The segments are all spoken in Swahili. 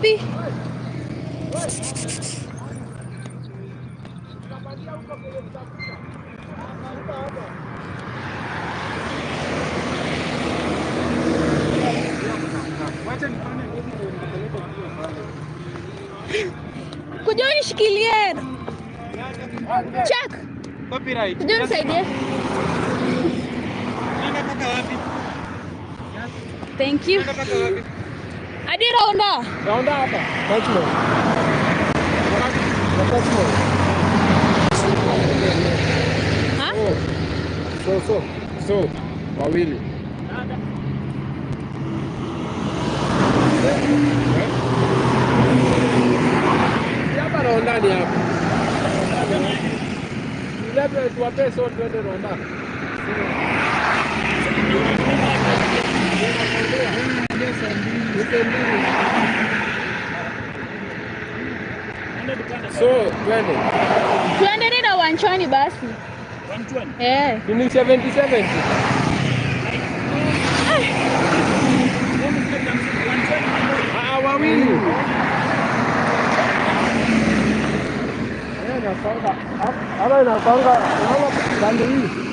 wapi? Kuja unishikilie. Check. Copyright. Kuja unisaidie. Thank you. Hadi Raunda. Raunda hapa. Touchman. Ha? So. Wawili. Hapa Raunda ni hapa. Labda tuwape so twende Raunda. So, twende na Wanchwani basi. Wanchwani? Ni 77. Wawili. Hapa inapanga pande hii.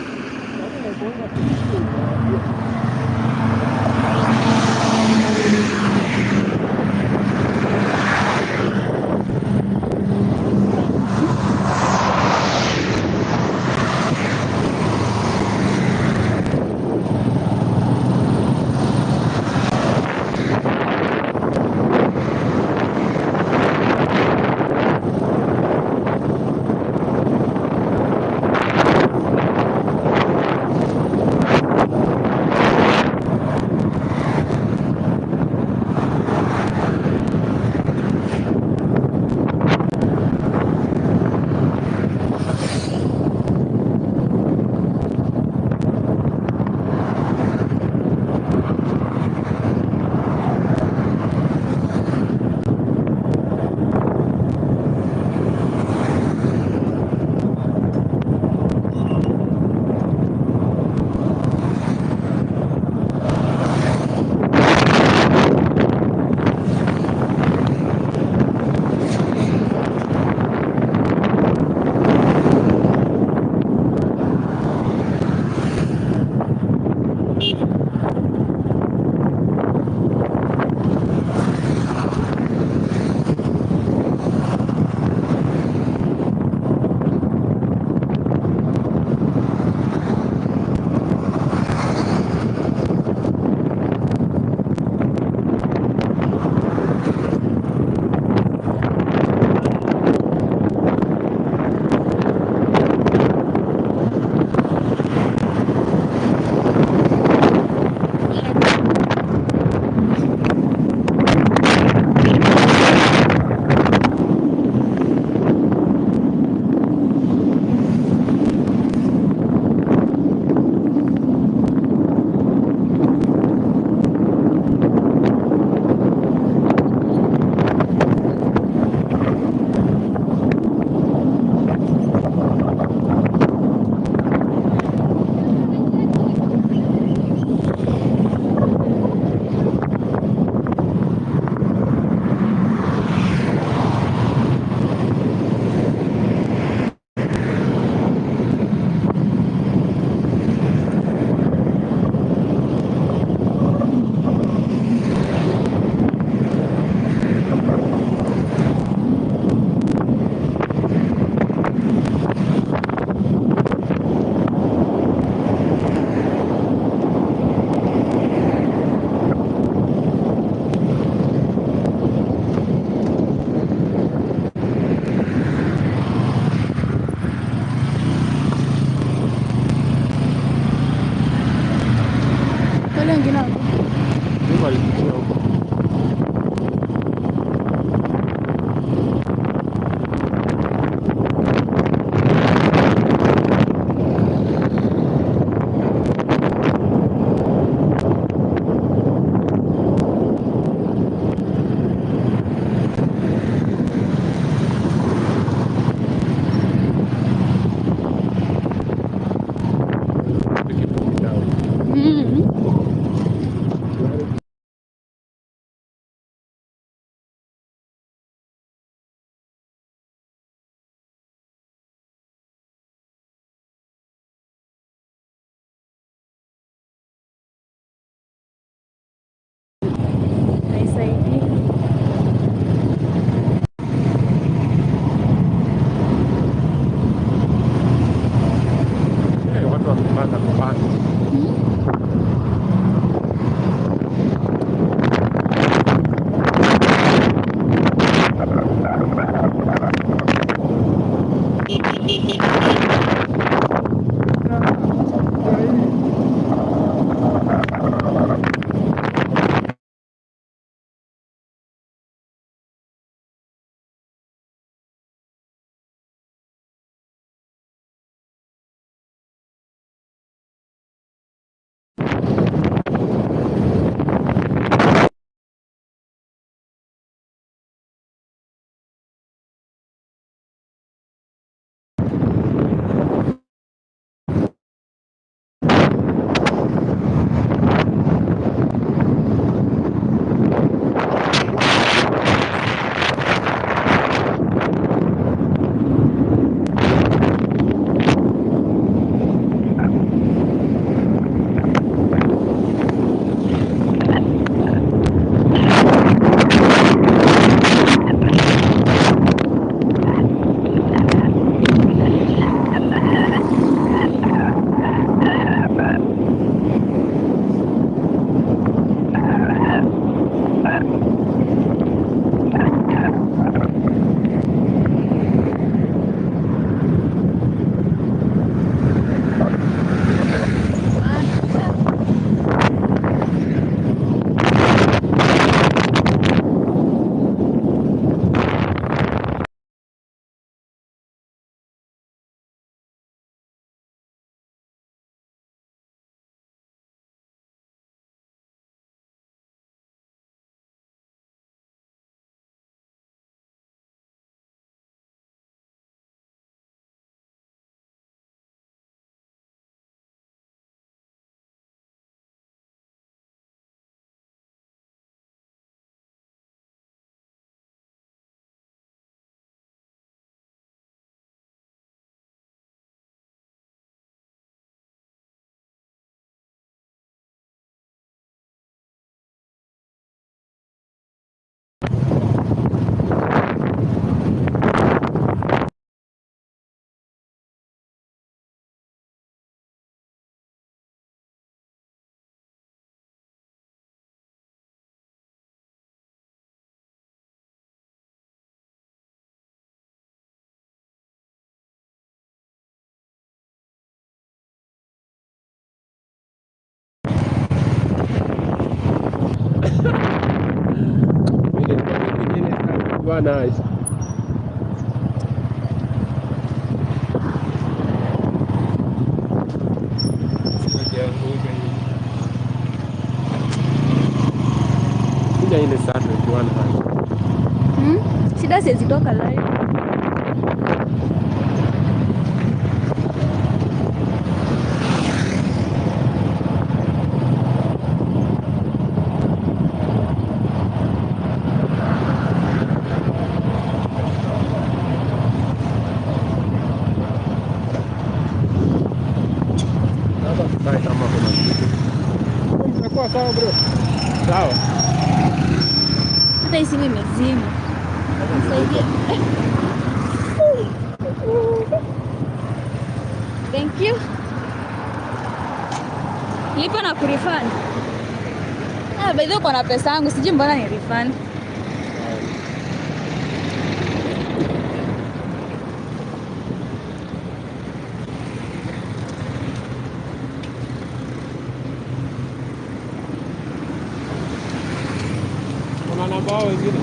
ilikuwa nice. Kuja ile sana ilikuwa nice. Shida siwezi toka live. Sawa bro. Sawa. Hata hii simu imezima. Nisaidie. Thank you. Lipa na kurefund. By the way uko na pesa yangu, sijui mbona ni refund. Kuna namba wao wengine?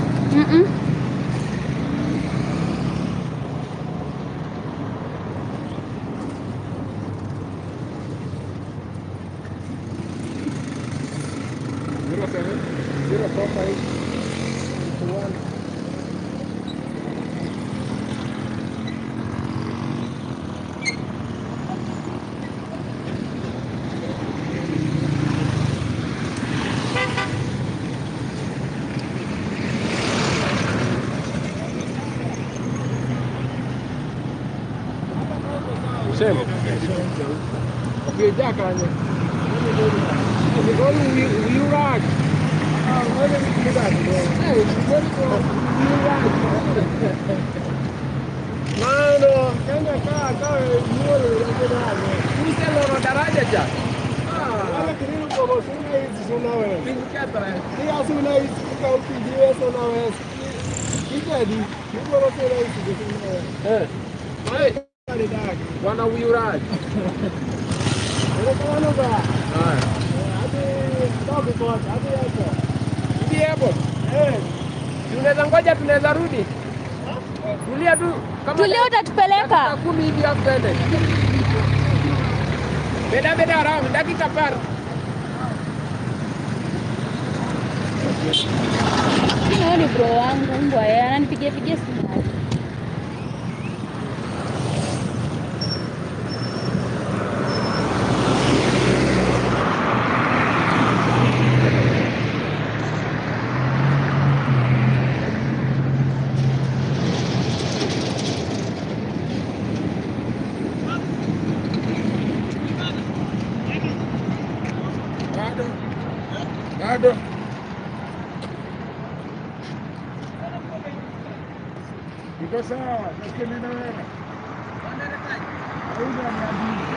Sema. Okay, jakanya. Ni goli uyuraj. Wewe ni kidani. Mano, kenya kaa yule kidani. Uselo na daraja ja. Wala kirimu kwa suna hizi suna wewe. Tingkata. Ni asuna hizi kwa upige suna wewe. Kidadi. Ni kwa suna hizi suna wewe. Hey. Wana uyuraji. Wana ba. Haya. Hadi toki kwa hadi hapo. Hadi hapo. Tunaweza ngoja tunaweza rudi. Tulia tu. Tulia utatupeleka. 10 hivi hapo twende. Beda around dakika par. Huyo ni bro wangu mbwa yeye ananipigia simu. Bado. Iko sawa, lakini nenda wewe. Hauna niambi.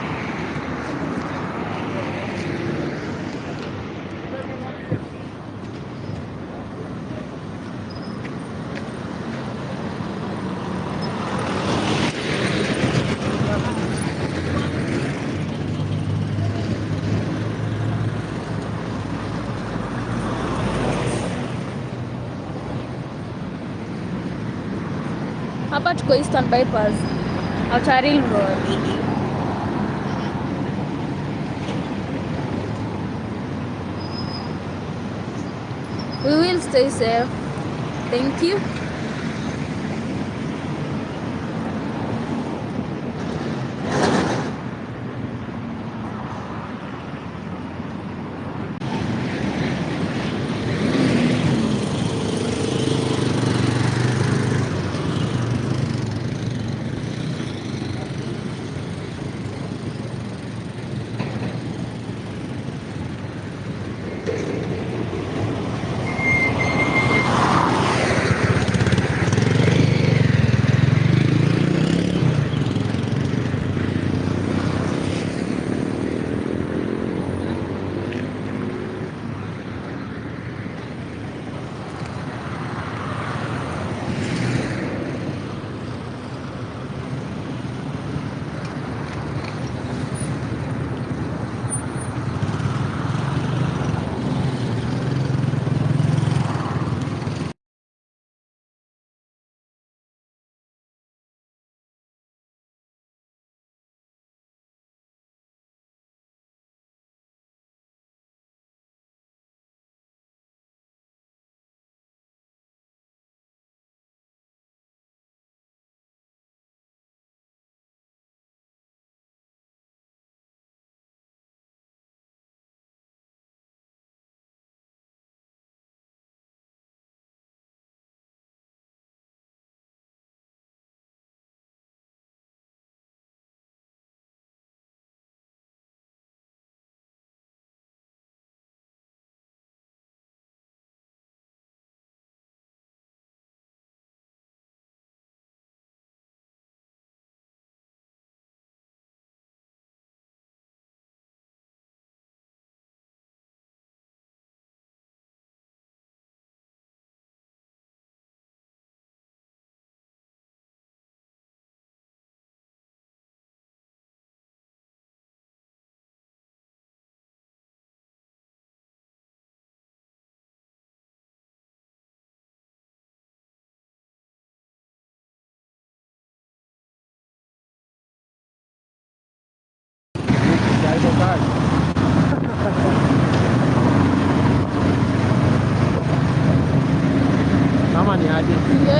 Hapa tuko Eastern Bypass, Outer Ring Road. We will stay safe. Thank you.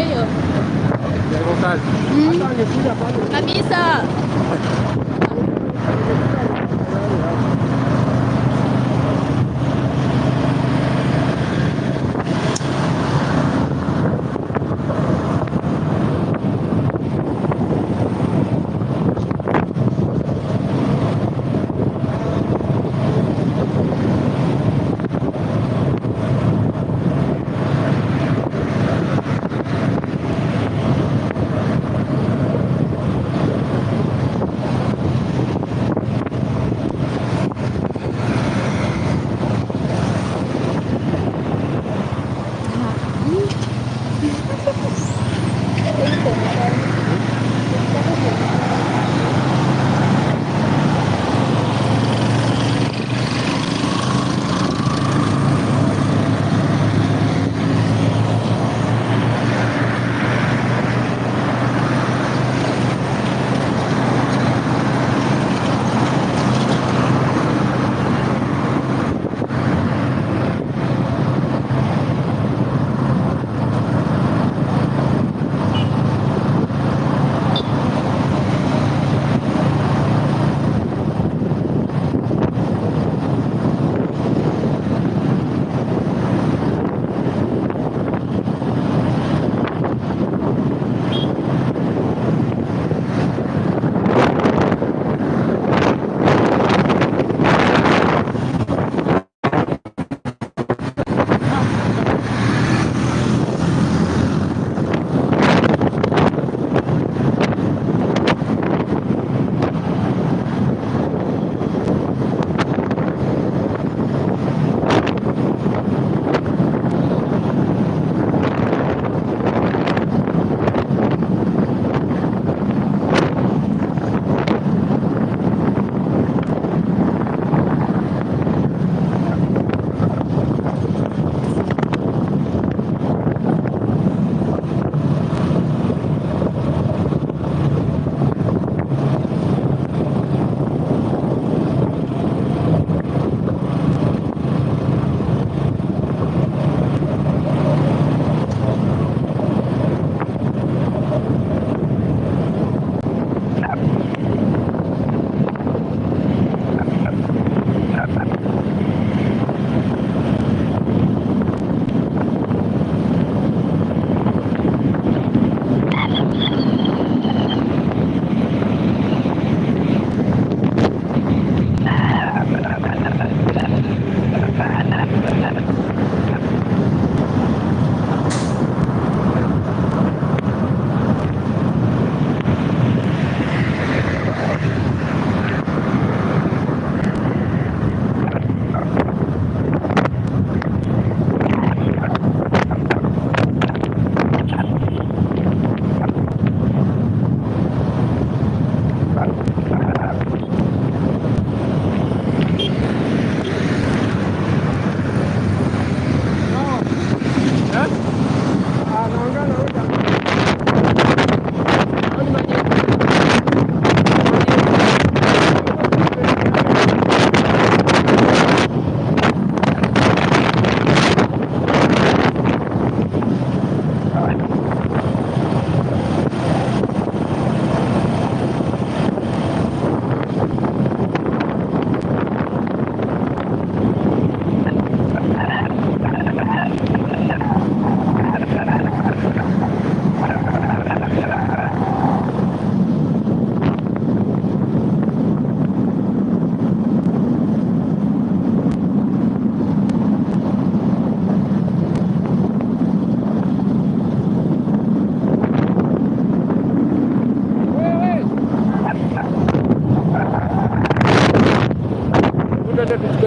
hiyo. Ndio kazi. Hata angekuja pale. Kabisa.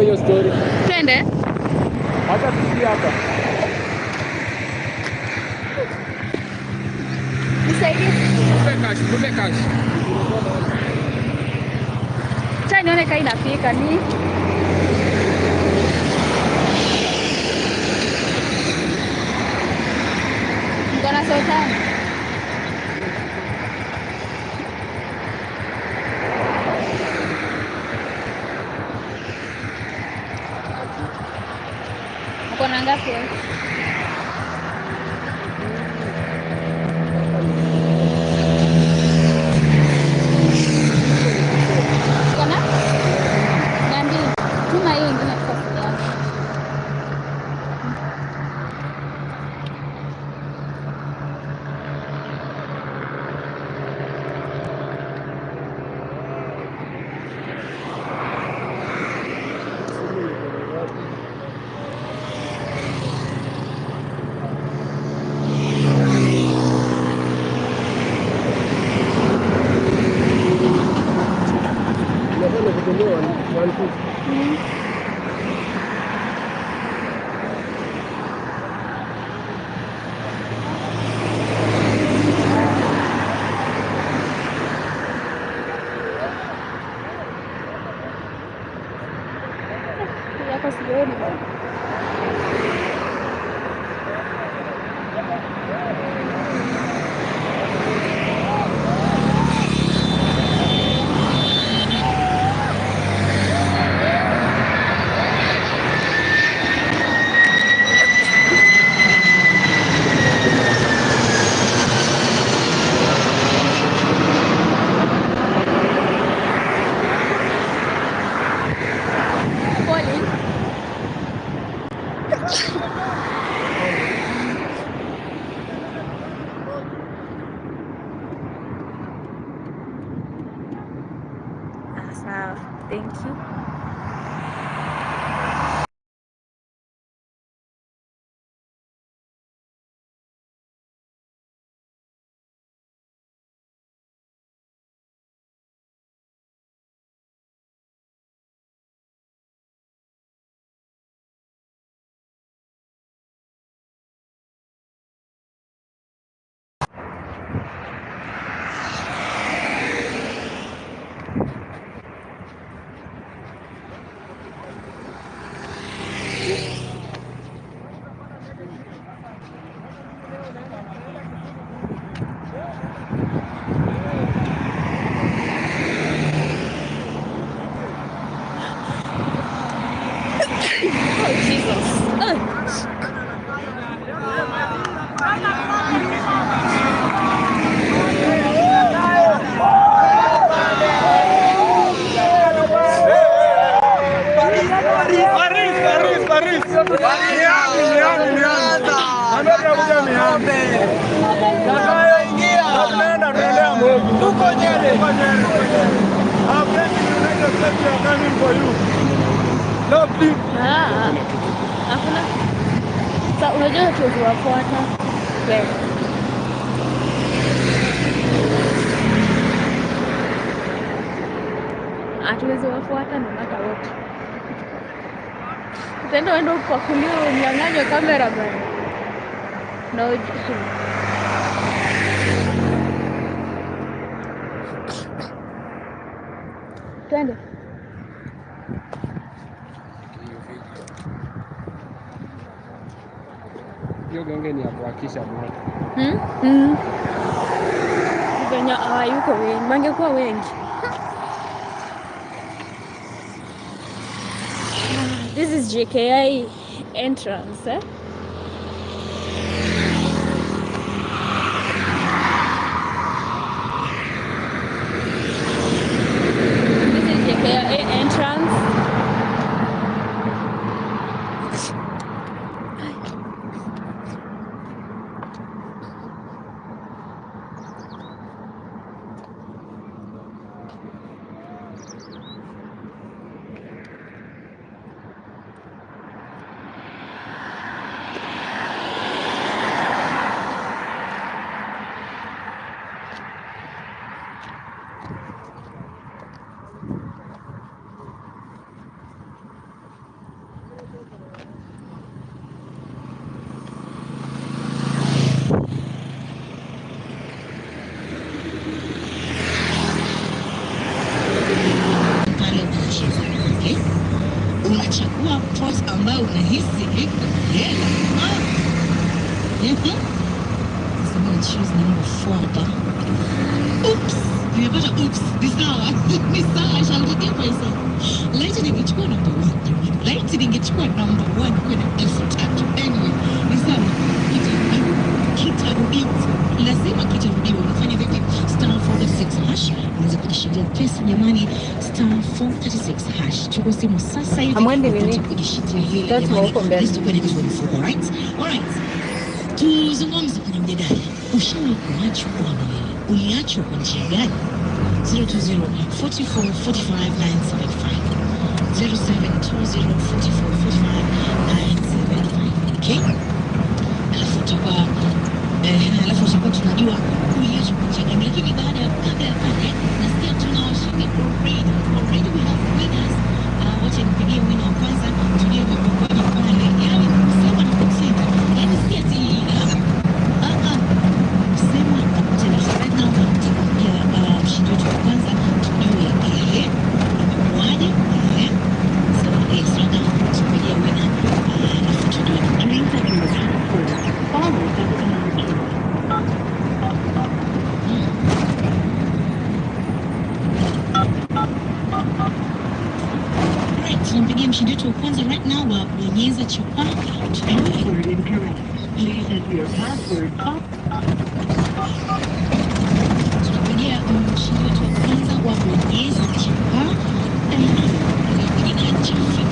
hiyo story. Twende. Hata tusikie hapa. Nisaidie. Tupe cash. Cha nione kama inafika ni. Ngona sultan. Uko na ngapi? Thank you. Unajua tukiwafuata hatuwezi wafuata na mata wote. Utaenda wendo kwa kulia unyang'anywe kamera bana. No. Twende. Hiyo genge ni ya kuhakisha moto. Kenya hayuko wengi, wangekuwa wengi. This is JKI entrance, eh? This is JKI entrance. Unachagua post ambayo unahisi iko hela. Sasa choose number 4. Oops, nimepata oops. Ni sawa, I shall forgive myself. Later ningechukua number 1. Later ningechukua number 1 kwenye F3. Anyway, ni sawa. Kitarudiwa. Lazima kitarudiwa. Unafanya vipi? Star 436 hash. Unaweza kujishindia pesa jamani. Star 436 hash. Chukua simu sasa hivi. Amwende nini? Kujishindia hili. That's more complex. Let's do it for alright? Alright. Tuzungumze kwenye mjadala. Ushawahi kuachwa kwa nini? Uliachwa kwa njia gani? 020 44 45 975 0720 44 45 975. Okay? Alafu tutakuwa tunajua uliachwa kwa njia gani. Lakini baada ya pale nasikia tuna washindi already we have winners. Wacha nipigie winner wa kwanza tujue vipokoje pale. Yaani kusema na kusema. Yaani si ati kusema na kutenda right now ya mshindi wetu wa kwanza tujue imekuwaje. So yes, right now bonyeza chapa Password incorrect. Please enter your password. tunangojea mshindi wetu wa kwanza wa bonyeza chapa jina Jafet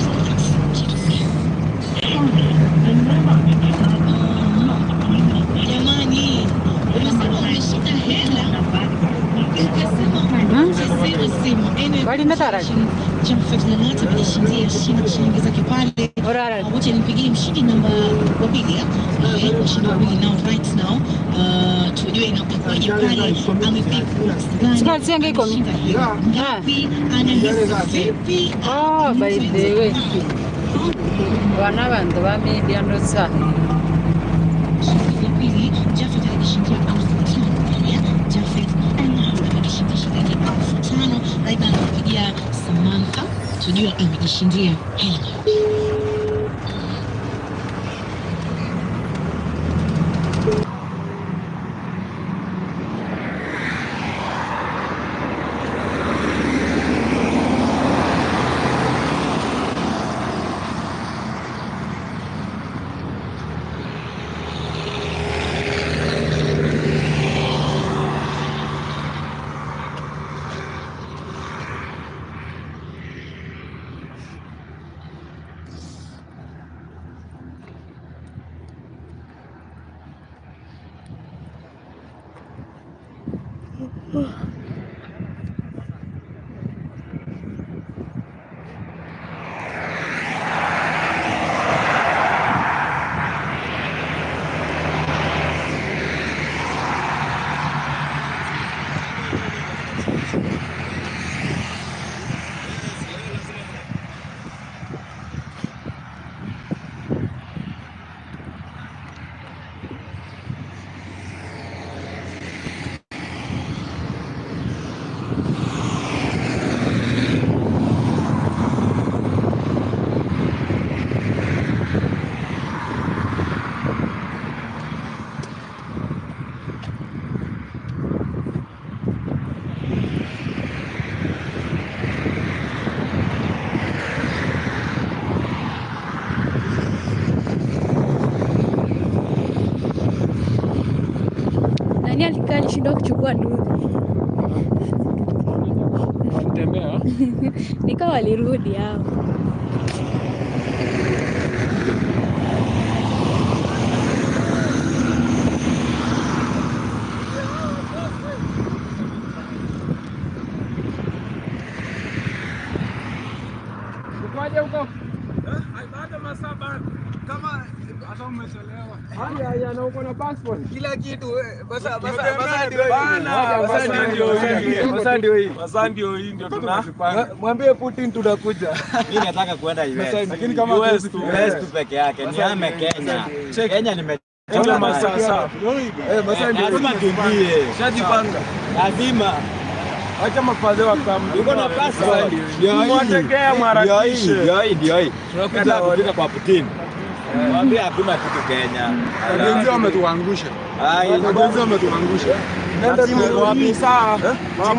jamani, umesema umeshinda hela. Jafet Lalata amejishindia shilingi zake pale. Wacha nimpigie mshindi namba wa pili. Mshindi wa pili now right now. Tujue inakuwaje pale. Amepiga ngapi? Anahisi vipi? By the way. Wana bantu ba media ndo sahi. Mshindi wa pili Jafet alijishindia 5,000. Jafet alijishindia shilingi 5,000. Aidha anapigia Samantha tujue amejishindia hela. Nani alikaa alishindwa kuchukua ndugu? Tembea. Nikawa walirudi hao. Ukoaje huko? Bado masaa kama hata umechelewa. Haya na uko na passport. Kila kitu basa ndio hii. Basa ndio hii ndio tunapanga. Mwambie Putin tunakuja. Mimi nataka kwenda US. Lakini kama US tu peke yake. Ni ame Kenya. Kenya Ndio masaa sawa. Basa ndio lazima tumbie. shajipanga. Lazima acha mafadhe wa kambi. uko na passport. Mwategea mwarakishe. Ndio hii. Tunakuja kufika kwa Putin. Mwambie hakuna kitu Kenya. Wenzao wametuangusha. Wenzao wametuangusha. Nenda wapi saa?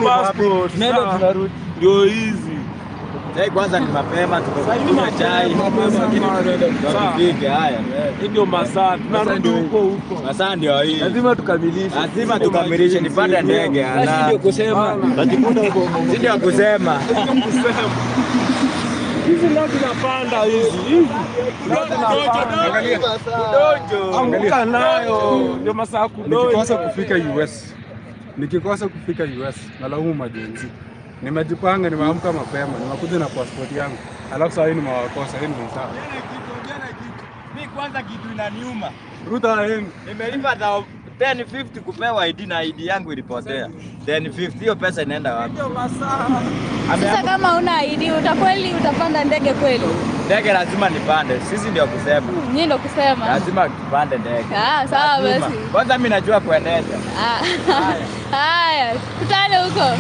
Passport. Nenda tunarudi. Ndio hizi. Chai kwanza ni mapema tukakunywa chai. Tupige haya. Hii ndio masaa. Tunarudi huko. Masaa ndio hii. Lazima tukamilishe. Lazima tukamilishe nipande ndege. Basi ndio kusema. Tajikuta huko. Ndio kusema. Hizi ndio tunapanda hizi. Angalia. Dojo. Angalia nayo. Ndio masaa kudojo. Nikikosa kufika US nalaumu majenzi. Nimejipanga, nimeamka mapema, nimekuja na passport yangu. Alafu sasa hii nimewakosa, hii ni sawa. Mimi kwanza kitu inaniuma. Ruta hii Nimelipa 1050 kupewa ID na ID yangu ilipotea. 1050 hiyo pesa inaenda wapi? Sasa kama una ID utakweli utapanda ndege kweli? Ndege lazima nipande. Sisi ndio kusema. Nyinyi ndio kusema. Lazima tupande ndege. Sawa Lazima. basi. Kwanza mimi najua kuendesha. Haya, tutane huko.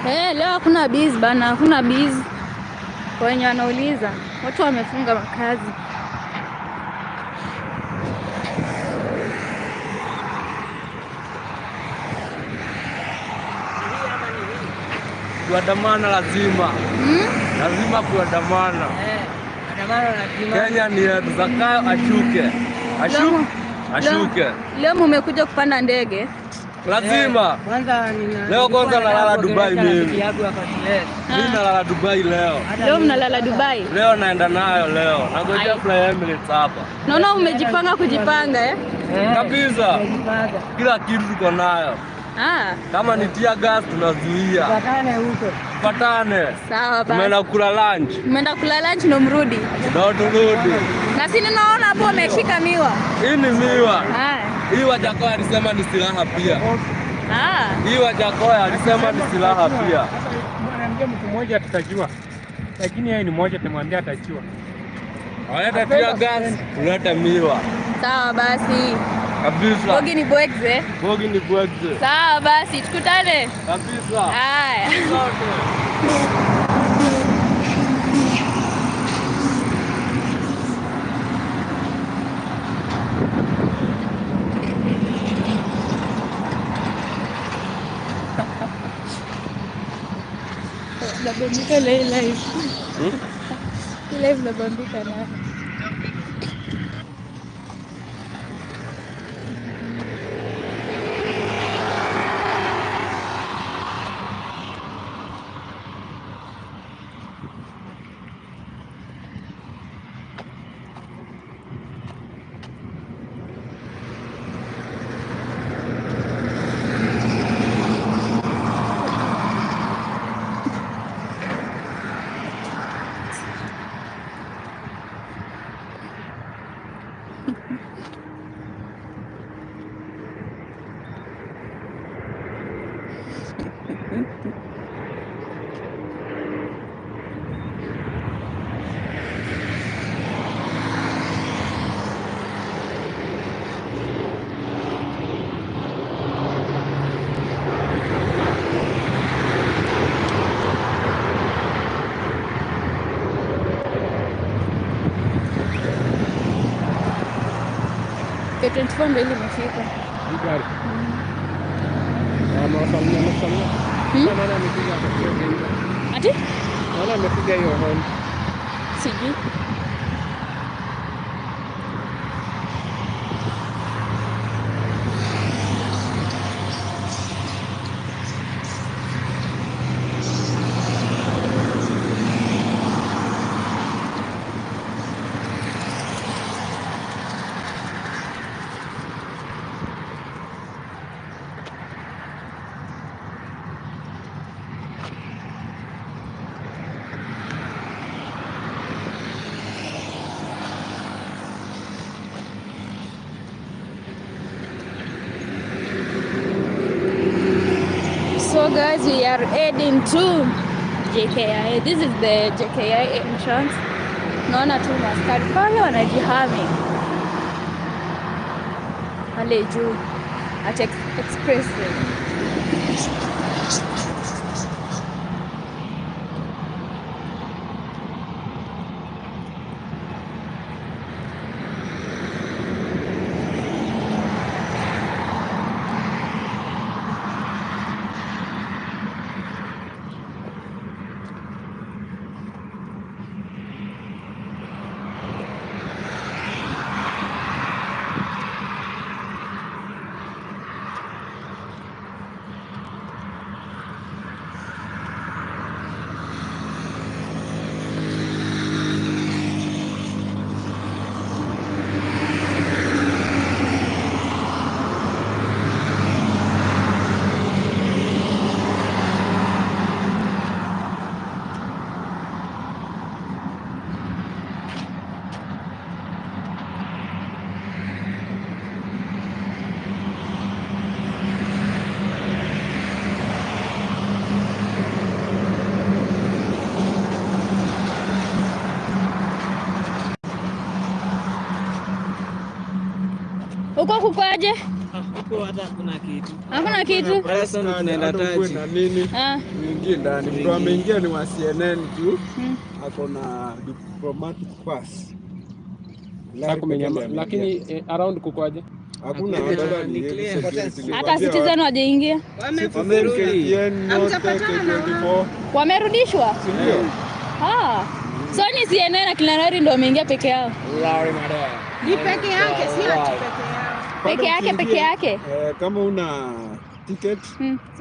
Leo hakuna biz bana, hakuna biz. Kwa wenye wanauliza, watu wamefunga makazi. Kuandamana lazima. Lazima kuandamana. Maandamano lazima. Kenya ni yetu, Zakayo ashuke. Leo mmekuja kupanda ndege. Lazima. Kwanza Leo kwanza nalala Dubai mimi. Mimi nalala Dubai leo. Leo mnalala Dubai? Leo naenda nayo leo. Nangojea Fly Emirates hapa. Naona umejipanga kujipanga Kabisa. Kila kitu tuko nayo. Kama ni tear gas tunazuia. Patane huko. Patane. Sawa basi. Tumeenda kula lunch. Mmeenda kula lunch ndo mrudi? Ndo turudi. Na si naona hapo umeshika miwa. Hii ni miwa. Hii Wajakoya alisema ni silaha pia. Hii Wajakoya alisema ni silaha pia. Mwambie mtu mmoja tutajua. Lakini yeye ni mmoja tumwambia atajua. Waleta tear gas, uleta miwa. Sawa basi. Kabisa. Bogi ni bwekze. Bogi ni bwekze. Sawa basi, tukutane. Kabisa. Haya. Nabambika live. Live nabambika na. Ke 24 ndio ile imefika. Gari. Masalia. Naona amepiga hapo. Ati? Naona amepiga hiyo horn. Sijui. So guys, we are heading to JKIA. This is the JKIA entrance. Naona tu maskari pale wanajihami pale juu at expressway. Huko kukwaje? Huko hata hakuna kitu. Hakuna kitu. Sasa tunaenda taji. Na nini? Ah. Mwingie ndani. Mtu ameingia ni wa CNN tu. Ako na diplomatic pass. Lakini around kukwaje? Hakuna dada ni Hata Citizen wajaingia. Wamerudishwa? Ndio. Ah. So ni CNN na kina Larry ndio wameingia peke yao. Ni peke yake, si ati peke yao. Peke yake. Kama una ticket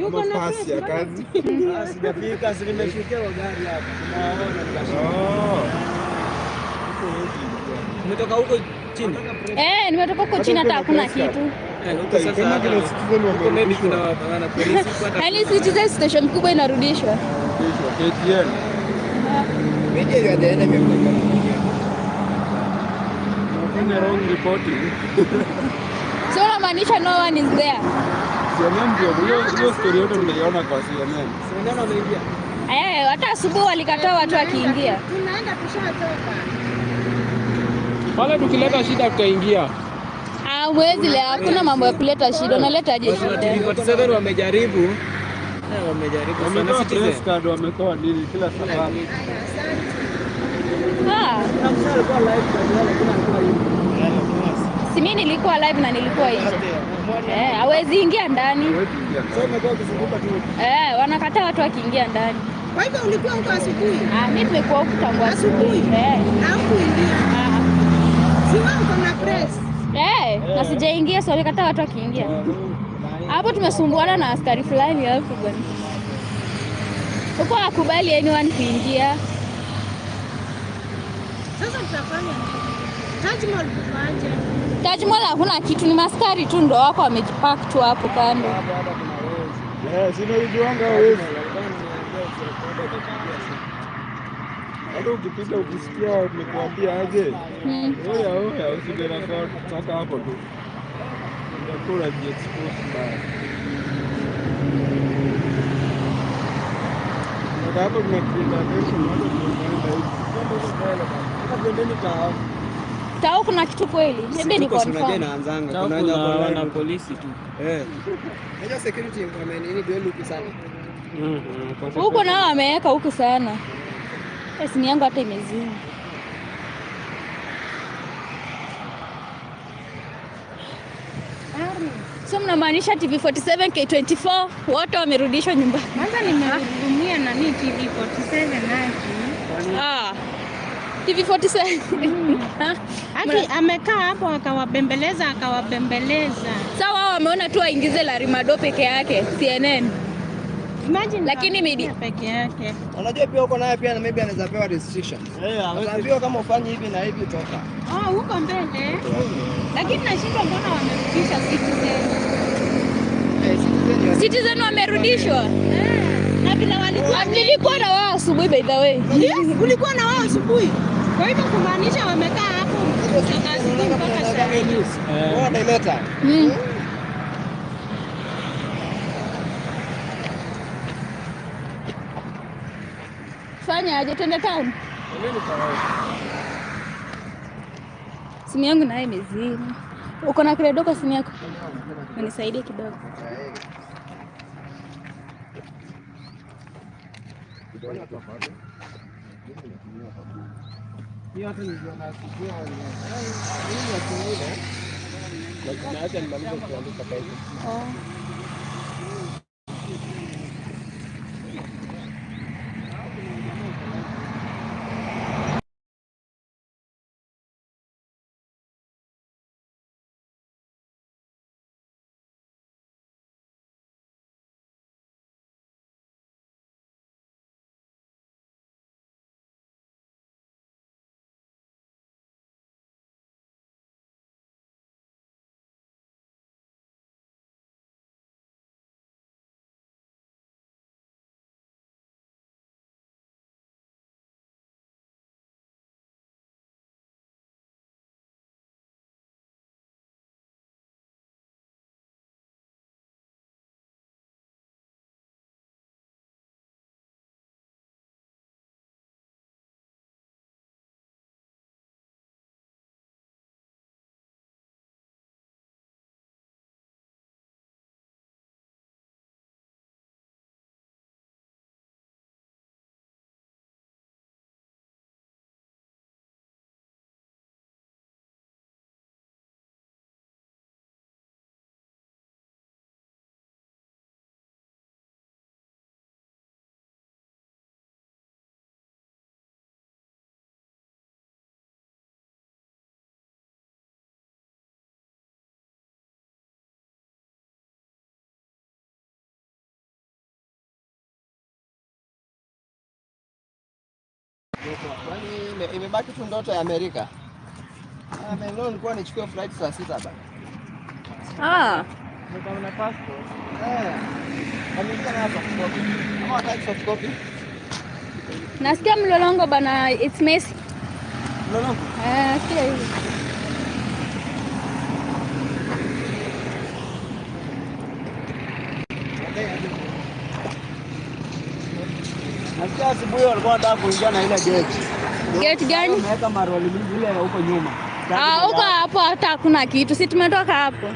ama pass ya kazi. Sijafika, si nimeshukia kwa gari hapa. Tunaona umetoka huko chini? Nimetoka huko chini hata hakuna kitu. Kama kile Citizen wamerudishwa. Yaani Citizen station kubwa inarudishwa. KTN. Media ya the enemy of the country. Unafanya wrong reporting. So unamaanisha no one is there? CNN ndio hiyo story yote mnaiona kwa CNN. Sindano ameingia. Hata asubuhi walikataa watu wakiingia. Tunaenda tushatoka. Pale tukileta shida tutaingia. Mwezi leo hakuna mambo ya kuleta shida. Unaletaje shida? 47 wamejaribu. Wametoa press card, wametoa nini kila sababu. Si mimi nilikuwa live na nilikuwa nje. Hawezi ingia ndani. Wanakataa watu wakiingia ndani. Kwa hivyo ulikuwa huko asubuhi? Mimi nimekuwa huko tangu asubuhi. Hakuingia. Si wako na press. Na sijaingia, so walikataa watu wakiingia. Hapo tumesumbuana na askari fulani hapo bwana. Huko hakubali anyone kuingia. Sasa tutafanya Taj Mahal kufanya. Taj Mahal hakuna kitu, ni maskari tu ndo wako wamejipack tu hapo kando. Sina ujuanga wewe. Hata ukipita ukisikia nimekuambia aje. Oya usigera kwa saka hapo tu. Unakula expose mbaya. Ndio hapo tunakwenda kesho watu tunaenda hivi. Hata twendeni kwa Tao kuna kitu kweli? Maybe ni confirm. Kuna wana polisi tu. Unajua security wamenini ndio luku sana. Huko nao wameweka huko sana. Simu yangu hata imezima. So mnamaanisha TV47 K24 wote wamerudishwa nyumbani? Kwanza nimehurumia nani TV47 naji. TV47. Haki amekaa hapo akawabembeleza. Sasa wao wameona tu waingize Larry Mado peke yake CNN. Imagine lakini media peke yake. Unajua pia uko naye pia na maybe anaweza pewa restrictions. Anaambiwa kama ufanye hivi na hivi toka. Huko mbele. Lakini nashindwa mbona wamerudisha Citizen wamerudishwa. Na bila nilikuwa na wao asubuhi by the way. Ulikuwa na wao asubuhi. Kwa hivyo kumaanisha wamekaa hapo mpaka saa. Wanaileta. Fanya aje twende town? Simu yangu naye imezima. Uko na credo kwa simu yako? Unisaidie kidogo. Hiyo hata niliona sikia lakini acha nimalize kuandika pale. imebaki tu ndoto ya Amerika. Leo nilikuwa nichukue flight saa 6 bana. Niko na passport. Amekuja na passport. Kama type soft copy. Nasikia mlolongo bana, it's messy. Mlolongo? Nasikia hivi. Nasikia asubuhi walikuwa wanataka kuingia na ile gate. Gate gani? Wameweka maroli mingi ile huko nyuma. Huko hapo hata hakuna kitu. Si tumetoka hapo.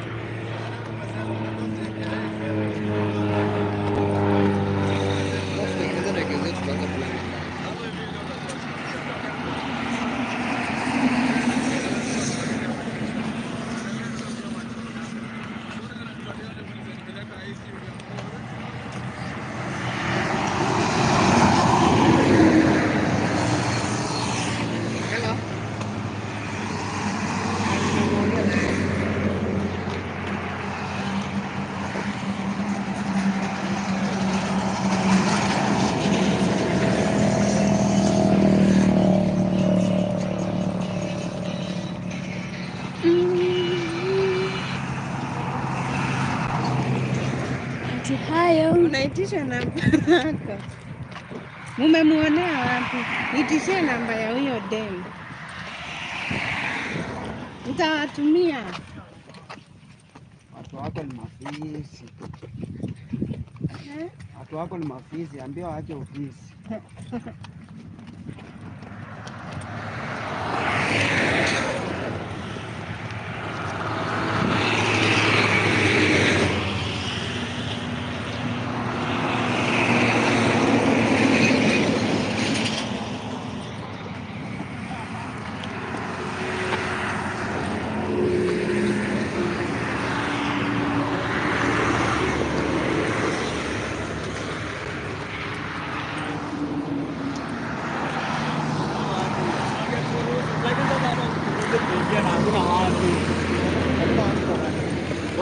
Hayo. Unaitisha namba yako. Mumemuonea wapi? Nitishe namba ya huyo dem. Nitawatumia. Watu wako ni mafisi. Watu wako ni mafisi, ambia waache ofisi.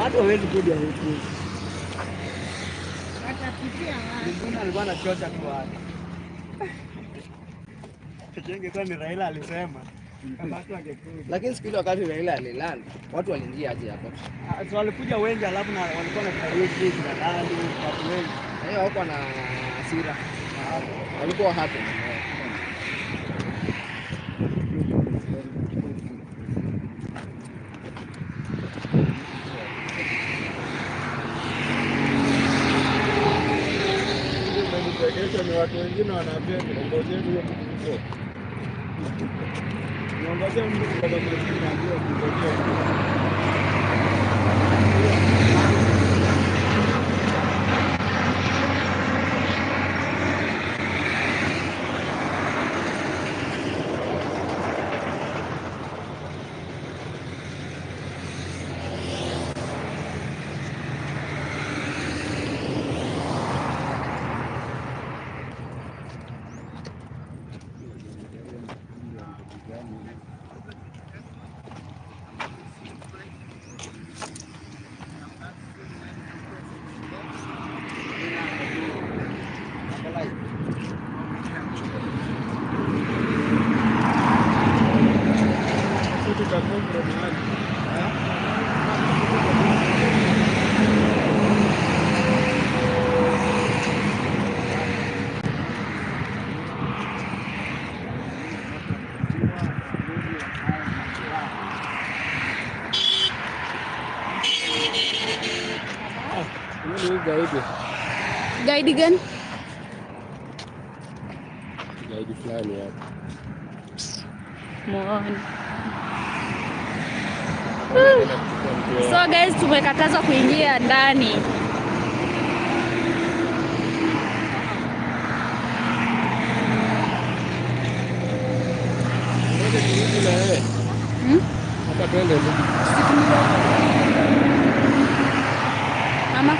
Watu hawezi kuja huku. Watapitia wapi? Mbona alikuwa anachosha tu watu. Kijenge kwa ni Raila alisema. Lakini siku ile wakati Raila alilala, watu waliingia aje hapo? So walikuja wengi alafu na walikuwa na karibu na ndani watu wengi. Hiyo wako na hasira. Walikuwa hapo. Ni watu wengine wanapenda kuongozea hiyo kitu. Niongozea mtu kwa sababu najua kuongozea. Guide gani? Guide fulani hapa. Muone. So guys, tumekatazwa kuingia ndani. Hapa twende hivi. Mama.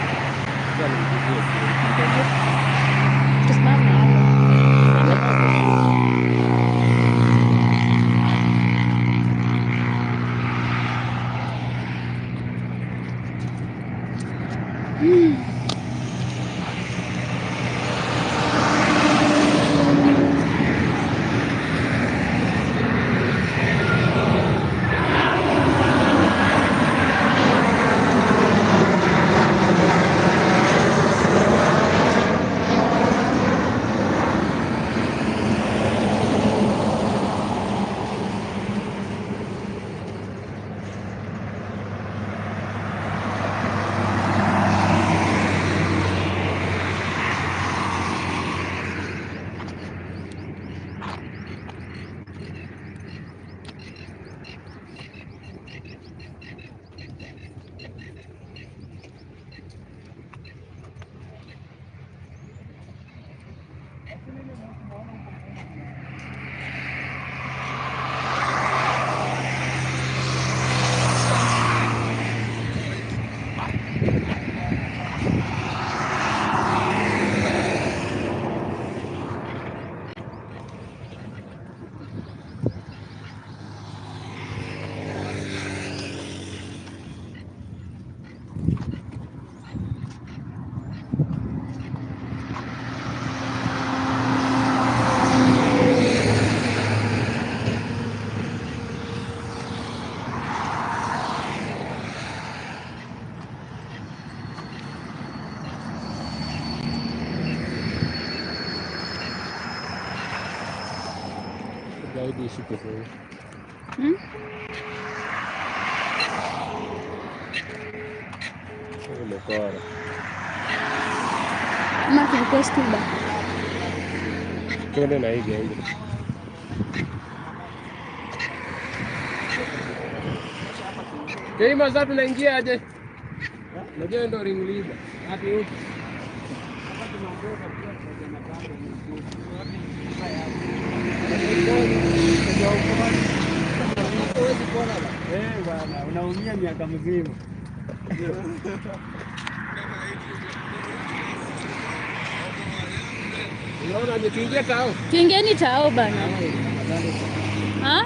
Hadi ishike sasa. Umekora. Ama request Uber. Twende na hii gari. Kama sasa tunaingia aje? Unajua ndio ring leader. Hadi huko. Hapa tunaondoka pia tunajana pale ni bwana, unaumia miaka mzima. Unaona je, tuingie tao? Tuingieni tao bana. Ha?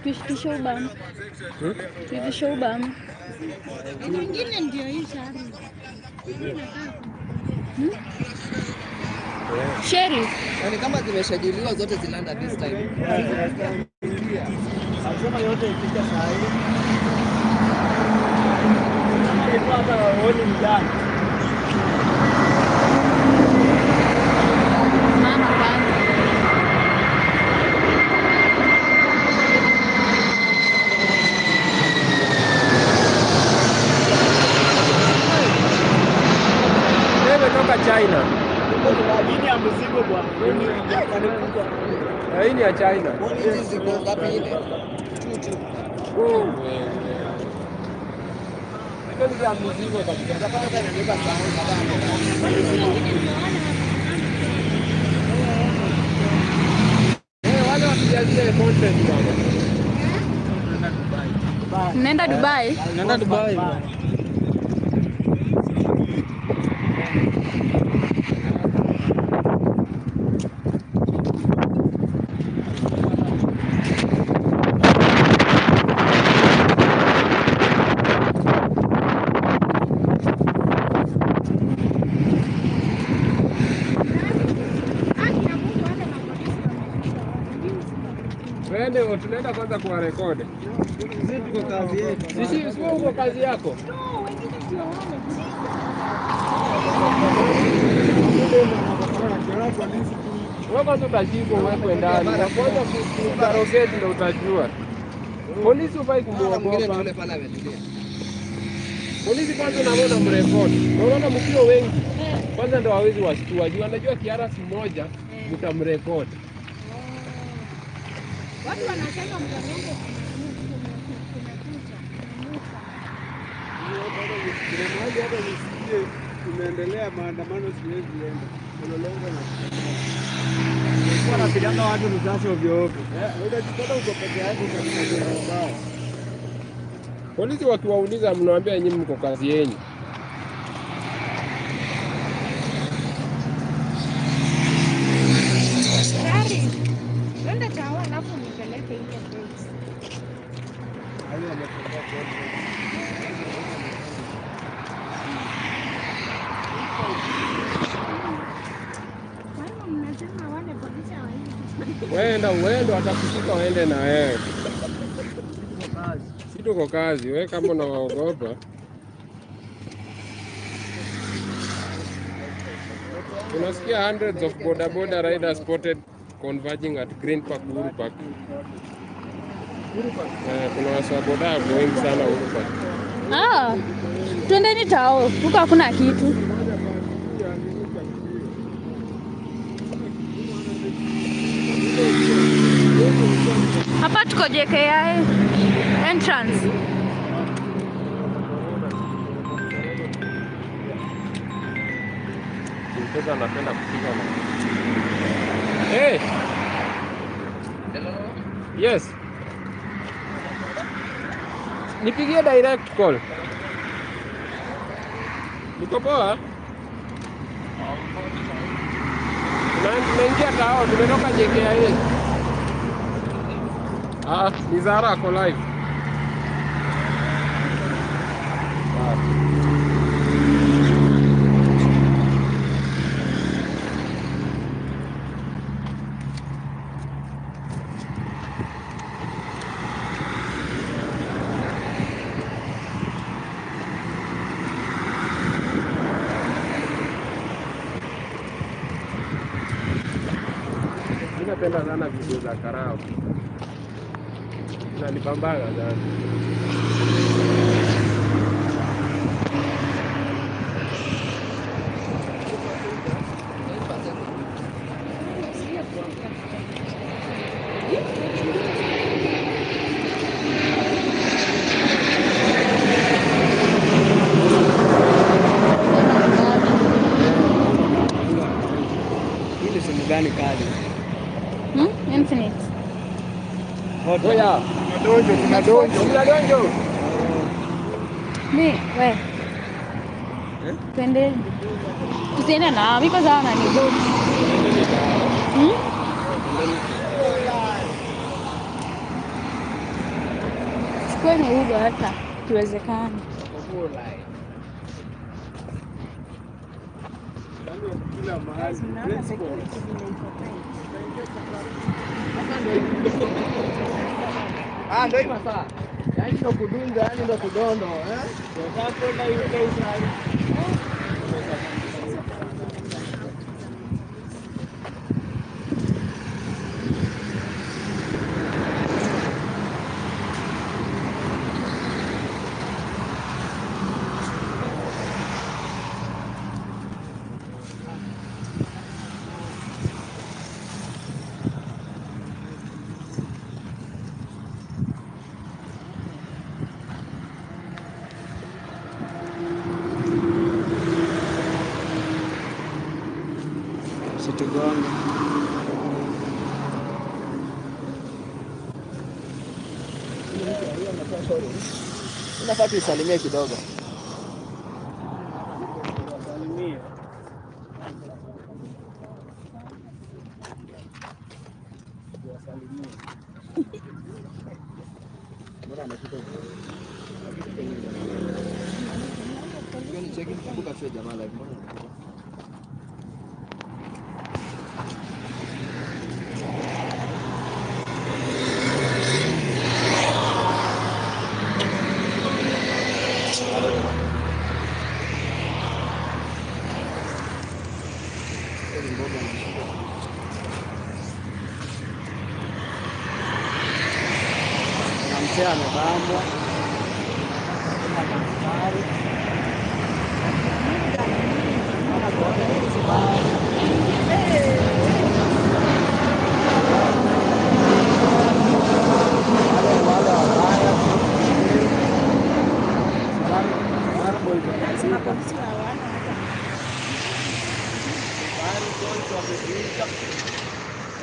Tuitishe Uber. Tuitishe Uber. Nyingine ndio hii shari. Sheriff. Yaani kama zimeshajiliwa zote zinaenda this time. Anasema yote ikija saa hii. Kama ilikuwa hata waoni mjana. Mama kwanza. Kutoka China. Hii ya mzigo bwana. Hii ni ya China. Hizi ziko ngapi ile? Chuchu. Ndio ya mzigo kabisa. Hapa hata inabeba saa wale wasijazie content bwana. Nenda Dubai. Nenda Dubai. Wewe tunaenda kwanza kwa rekodi. Sisi tuko kazi yetu. Sisi sio uko kazi yako. Wewe kwanza utajiko uwekwe ndani. Na kwanza kutarogeti ndio utajua. Polisi ufai kumuogopa. Polisi kwanza unaona mrekodi. Unaona mkio wengi. Kwanza ndio hawezi washtua. Juu anajua kiarasi moja mtamrekodi. Watu wanasema mzalendo Kuna hata nisikie tunaendelea maandamano siwezi enda. Kuna lengo na Kwa napigana watu risasi ovyo ovyo. unajipata uko peke yako katika barabara. Polisi wakiwauliza mnawaambia nyinyi mko kazi yenu. Gari. Wenda tawa alafu nipeleke ile place. Kwa hiyo mnasema wale polisi hawaendi. Wenda watakushika waende na wewe. Si tuko kazi, wewe kama unawaogopa. Unasikia hundreds of boda riders spotted converging at Green Park, Uhuru Park. Kuna wasaboda wengi sana Uhuru Park. Twendeni tao. Huko hakuna kitu. Hapa tuko JKI entrance. Mtoto anapenda kupika na. Hey. Yes. Nipigie direct call. Niko poa? Tunaingia tao, tumetoka JKI. Ni Zara ako live. napenda sana video za karao. Zinanipambaga sana. Hili simu gani kali? Infinite. Oya, kuna donjo. We. Twende. Tusiende na miko sana ni good. Chukua ni Uber hata kiwezekana. Kila mahali. Ndio hii masaa. Yaani ndo kudunga, yaani ndo kudondo, Ndio kwenda UK sasa. Situgonge. Unafaa tuisalimie kidogo. Cheki kumbuka tu jamaa live mbona. Mzee amebambwa.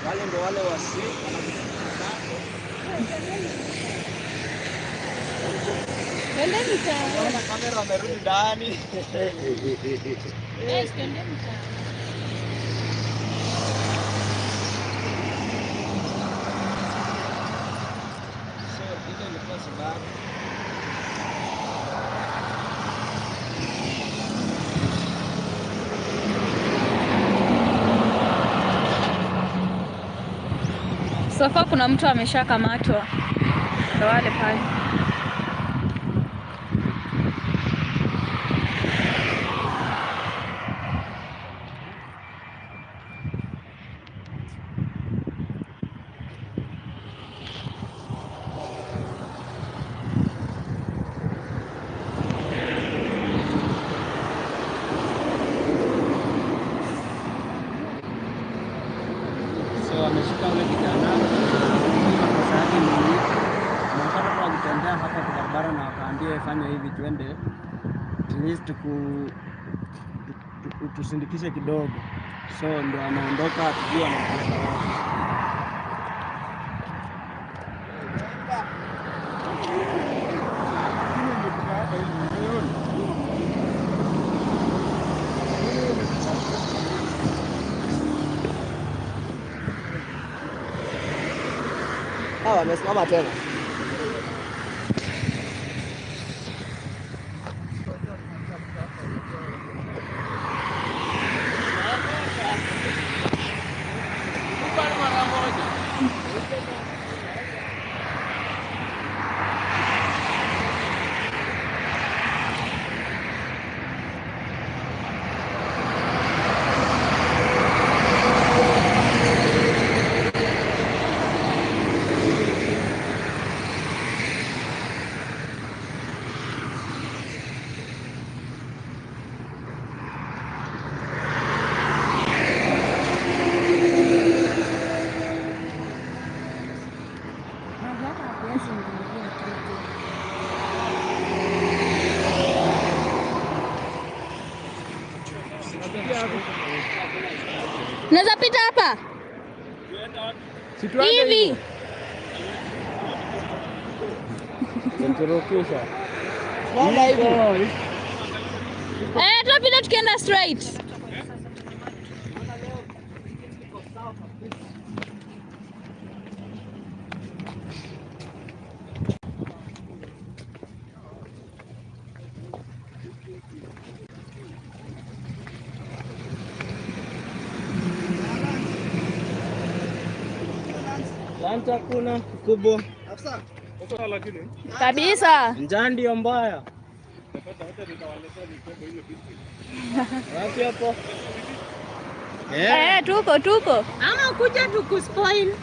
Wale ndo wale wasi Twendeni sana. kamera wamerudi ndani. Yes, twendeni sana. So ile ilikuwa sababu Sofa kuna mtu ameshakamatwa. Ndo wale pale. so ameshika ule kijana makosa yake ni nampata kwa kutembea hapa kwa barabara na akaambia fanya hivi twende at least tusindikishe kidogo, so ndio anaondoka tujua anapeleka wapi. Wamesimama tena. Naweza pita hapa hivi. Tunapita tukienda straight. Lanta kuna kubwa. Kabisa. Njaa ndio mbaya. Wapi hapo? Tuko. Ama kuja tukuspoil.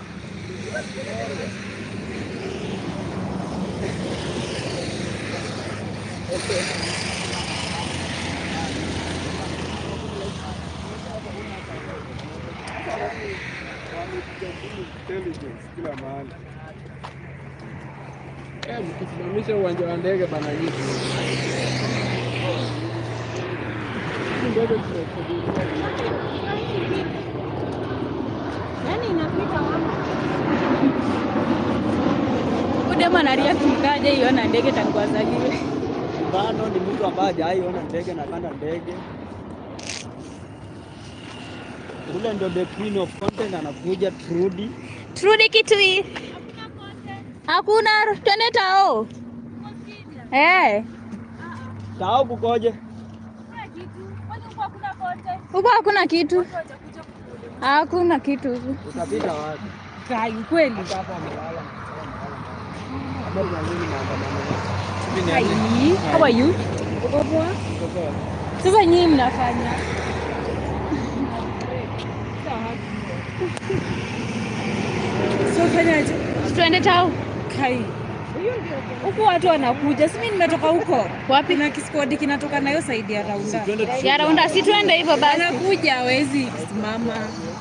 Kila mahali. Mkisimamisha uwanja wa ndege bana hivi. Yaani inapita wapi? Udema na react mkaje iona ndege tangu azaliwe. Bado ni mtu ambaye hajaiona ndege na kanda ndege. Ule ndio the queen of content anakuja Trudy. Trudy Kitui. Hakuna twende Tao. Tao kukoje? Huko hakuna kitu. Hakuna kitu huko. Utapita wapi? Kai kweli. Hapa amelala. How are you? Uko poa? Sasa nyinyi mnafanya. So fanyaje? Twende Tao. Kai. Huko watu wanakuja. Simi nimetoka huko. Wapi? Na kiskodi kinatoka nayo saidi ya Raunda. Ya Raunda, si twende hivyo basi. Anakuja hawezi kusimama.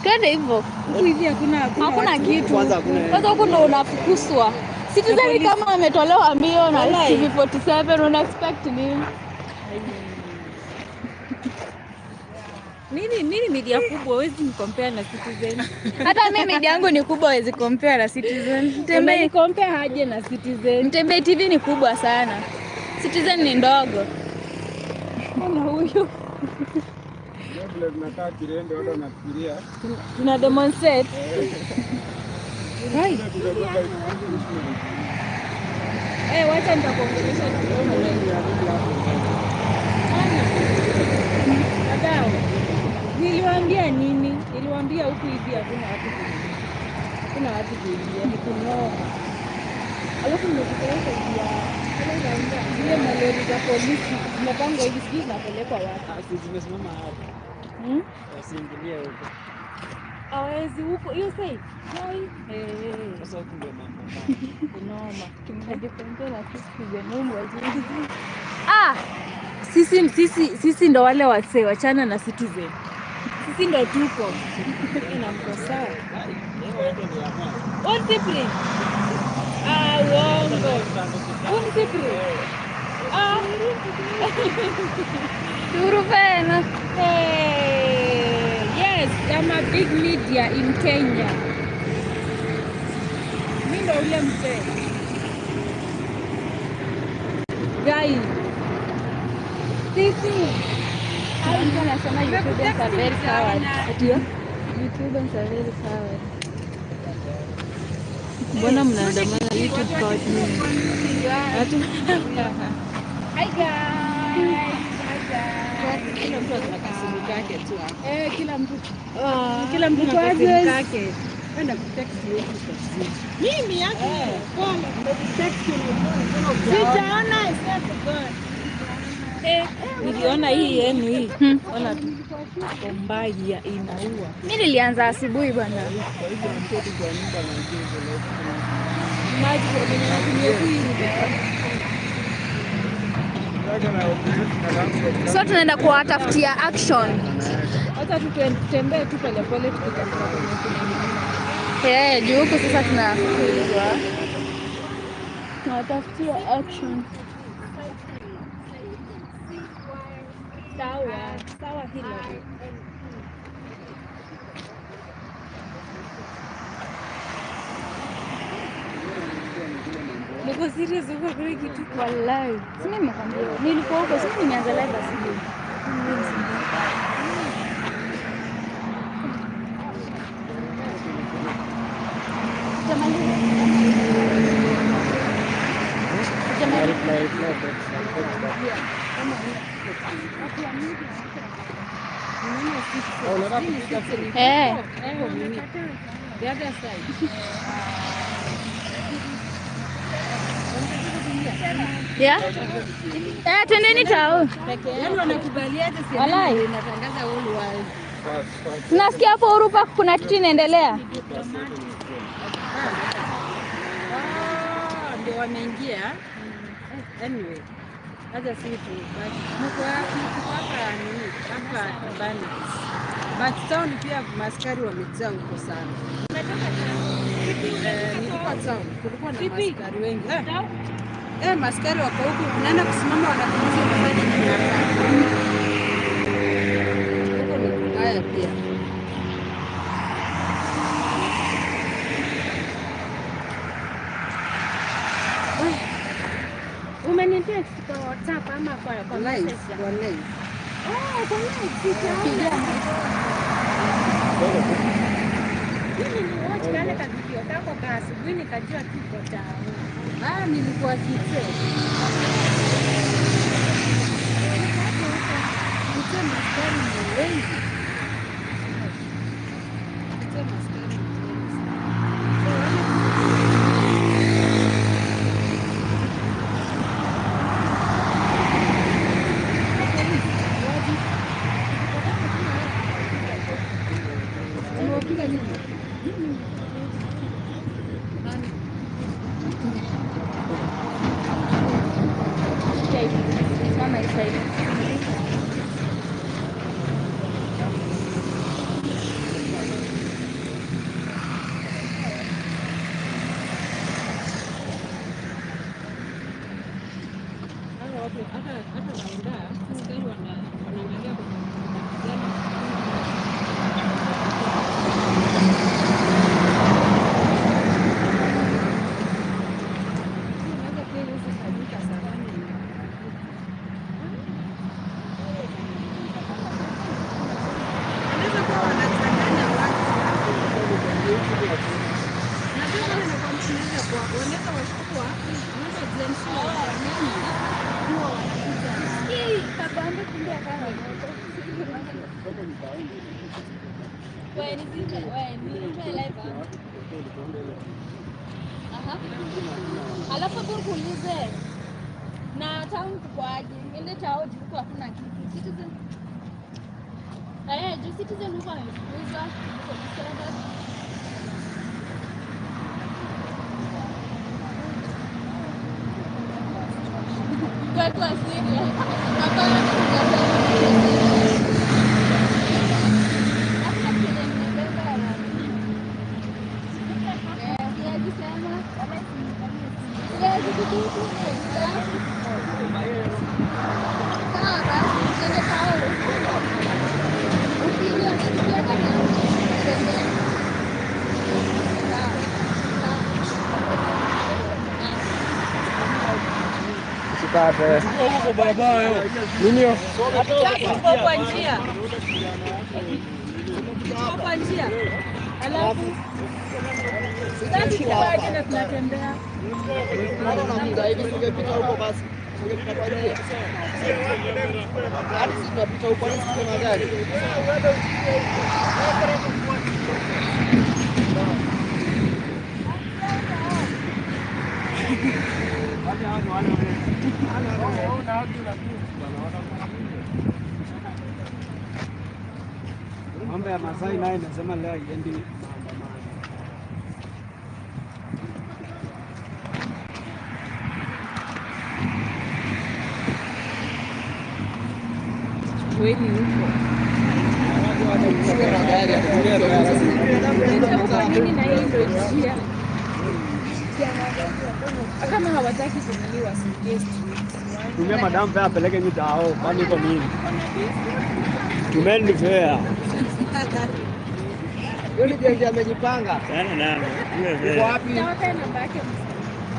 Twende hivyo. Huko hivi hakuna kitu. Kwanza hakuna. Kwanza huko ndo unafukuswa. Citizen kama ametolewa mbio na TV47 una expect nini? Nini media kubwa hawezi compare na Citizen. Hata mimi media yangu ni kubwa, hawezi compare na Citizen. Tembei compare haje na Citizen. Tembei TV ni kubwa sana. Citizen ni ndogo. Kuna huyu. Vile tunakaa kirende watu wanafikiria. Tuna demonstrate. Right. Wacha nitakuongelesha kidogo leo. Dadao. Niliwaambia nini? Niliwaambia huku hivi hakuna watu kuingia. Kuna watu kuingia ni kunoma. Alafu nimekupeleka hivi zile malori za polisi zinapangwa hivi sijui zinapelekwa wapi. Zimesimama hapa. Wasiingilie huko. Hawezi huko. Hiyo sai. Sasa huko ndio mambo. Kunoma. Tunajipendea na Citizen Mungu ajili. Sisi ndo wale wasee wachana na Citizen. Sisi ndo tuko. Inamkosa. Discipline. Uongo. Discipline. Turupena. Yes, I'm a big media in Kenya. Mimi ndo ule mzee. Guys. Sisi Anasema YouTubers are very coward. YouTubers are very coward. Mbona mnaandamana YouTube coward nini? Hi guys. Kila mtu ana kasimu kake tu hapo. Kila mtu na kasimu kake. Enda kutext hiyo kitu. Mimi yako. Text sijaona niliona hii yenu hii. Ona tu. Mbaya inaua. Mimi nilianza asubuhi bwana. Maji kwa So tunaenda kuwatafutia action. Hata tutembee tu pole pole tukitafuta kwenye juu huku sasa tunafukuzwa. Nawatafutia action. Sawa hilo. Niko serious huko kwa kitu. Wallahi. Sina nimekwambia. Nilikuwa huko, sasa nimeanza live asubuhi. The other side. Yeah? Twendeni tao. Yaani wanakubaliaje sisi natangaza all world. Tunasikia hapo Uhuru Park kuna kitu inaendelea. Ndio wameingia. Anyway. Hata sisi tu mko hapa nini? Hapa bani. But town pia maskari wamejaa huko sana. Nilikuwa town. Kulikuwa na maskari wengi. Maskari wako huku, unaenda kusimama wanakuuliza unafanya nini hapa. Huko ni kubaya pia. Umeniambia kwa WhatsApp ama kwa live? Kwa live. Kwa live. Mimi niwatch kale ka video kako ka asubuhi nikajua kiko tao. Nilikuwa kitwe. Kitwe maskari ni wengi. Kitwe maskari ni Alafu kuulize na town kwaje? Ile tao juu hakuna kitu. Citizen. Juu Citizen huko anakuuza kwa standard. Kwa serious. Huko barabara hiyo. Nini? Tuko kwa njia. Tuko kwa njia. Alafu sisi kwa ajili tunatembea. Zaidi tungepita huko basi. Tungepita kwa njia. Hadi sisi tunapita huko na sisi na gari. Mambo ya Masai naye nasema leo haiendi maandamano. Kweli huko. Kwa nini na hiyo ndio njia? Kama hawataki kununuliwa suggest. Tumia madam fare apeleke mitao, kwani iko nini? Tumeni fare. Yule jenzi amejipanga. Sana nani? Yuko wapi? Tawaka namba yake.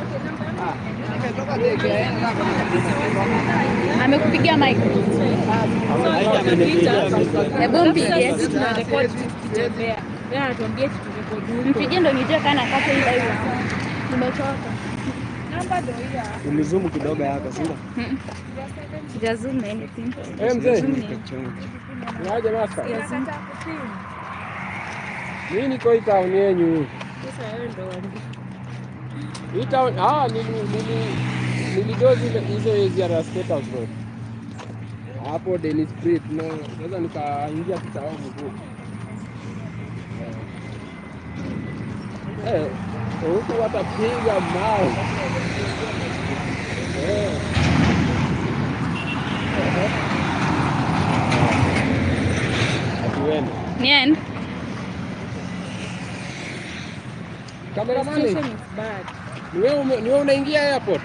Okay, namba yake. Ametoka ndege Amekupigia mic. Hebu mpigie. Tunarekodi tukitembea. Yeye anatuambia turekodi. Mpigie ndo nijue kana kata ile hiyo. Nimechoka. Namba ndio hiyo. Ulizoom kidogo yako, si ndio? Sijazoom anything. Mzee. Zoom ni- Niaje master? Nataka kupima. Mimi niko hii town yenyu. Sasa wewe ndio waambie. Hii town nilidozi hizo ziara State House Road. Hapo Daily Street no. Sasa nikaingia kitao mkuu. Huku watapiga mawe. Atuende. Nien. Kameramani, Situation is bad. ni wewe unaingia airport?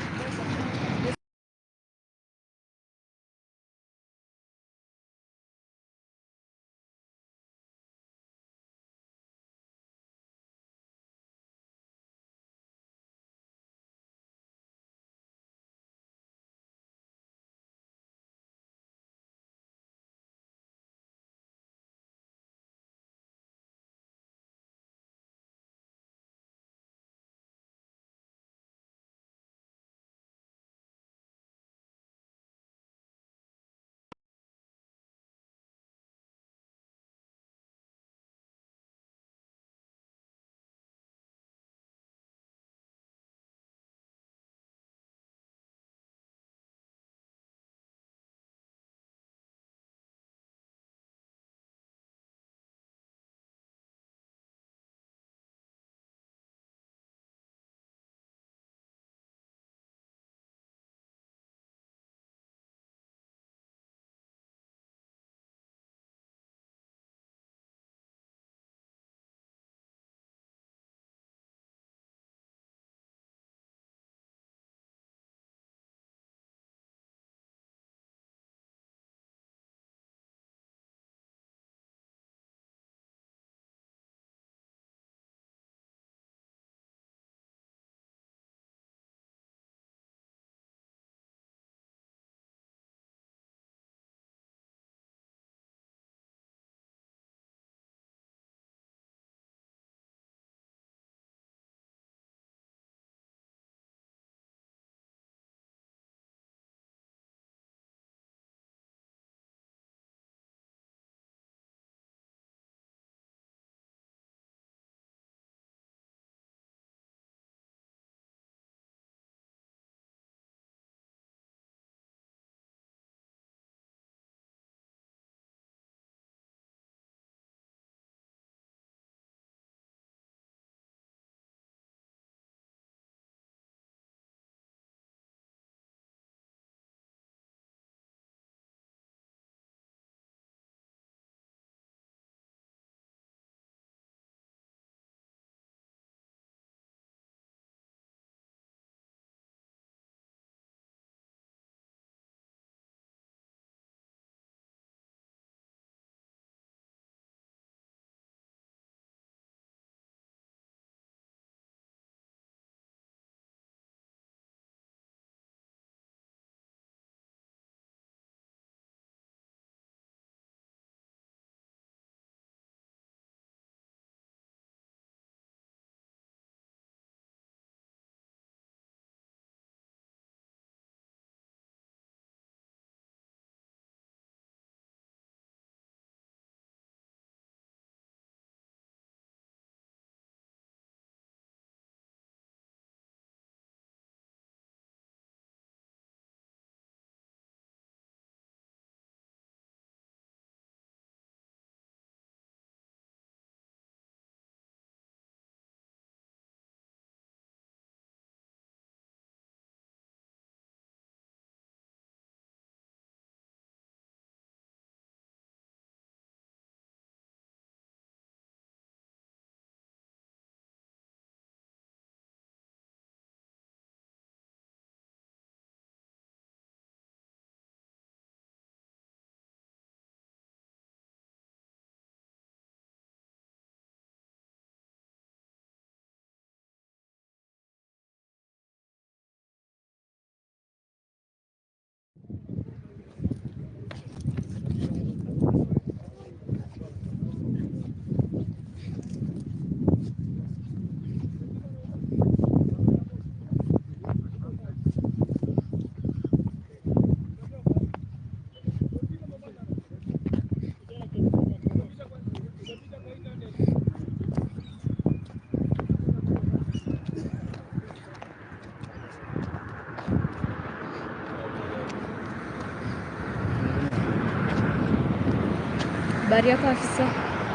Habari yako afisa?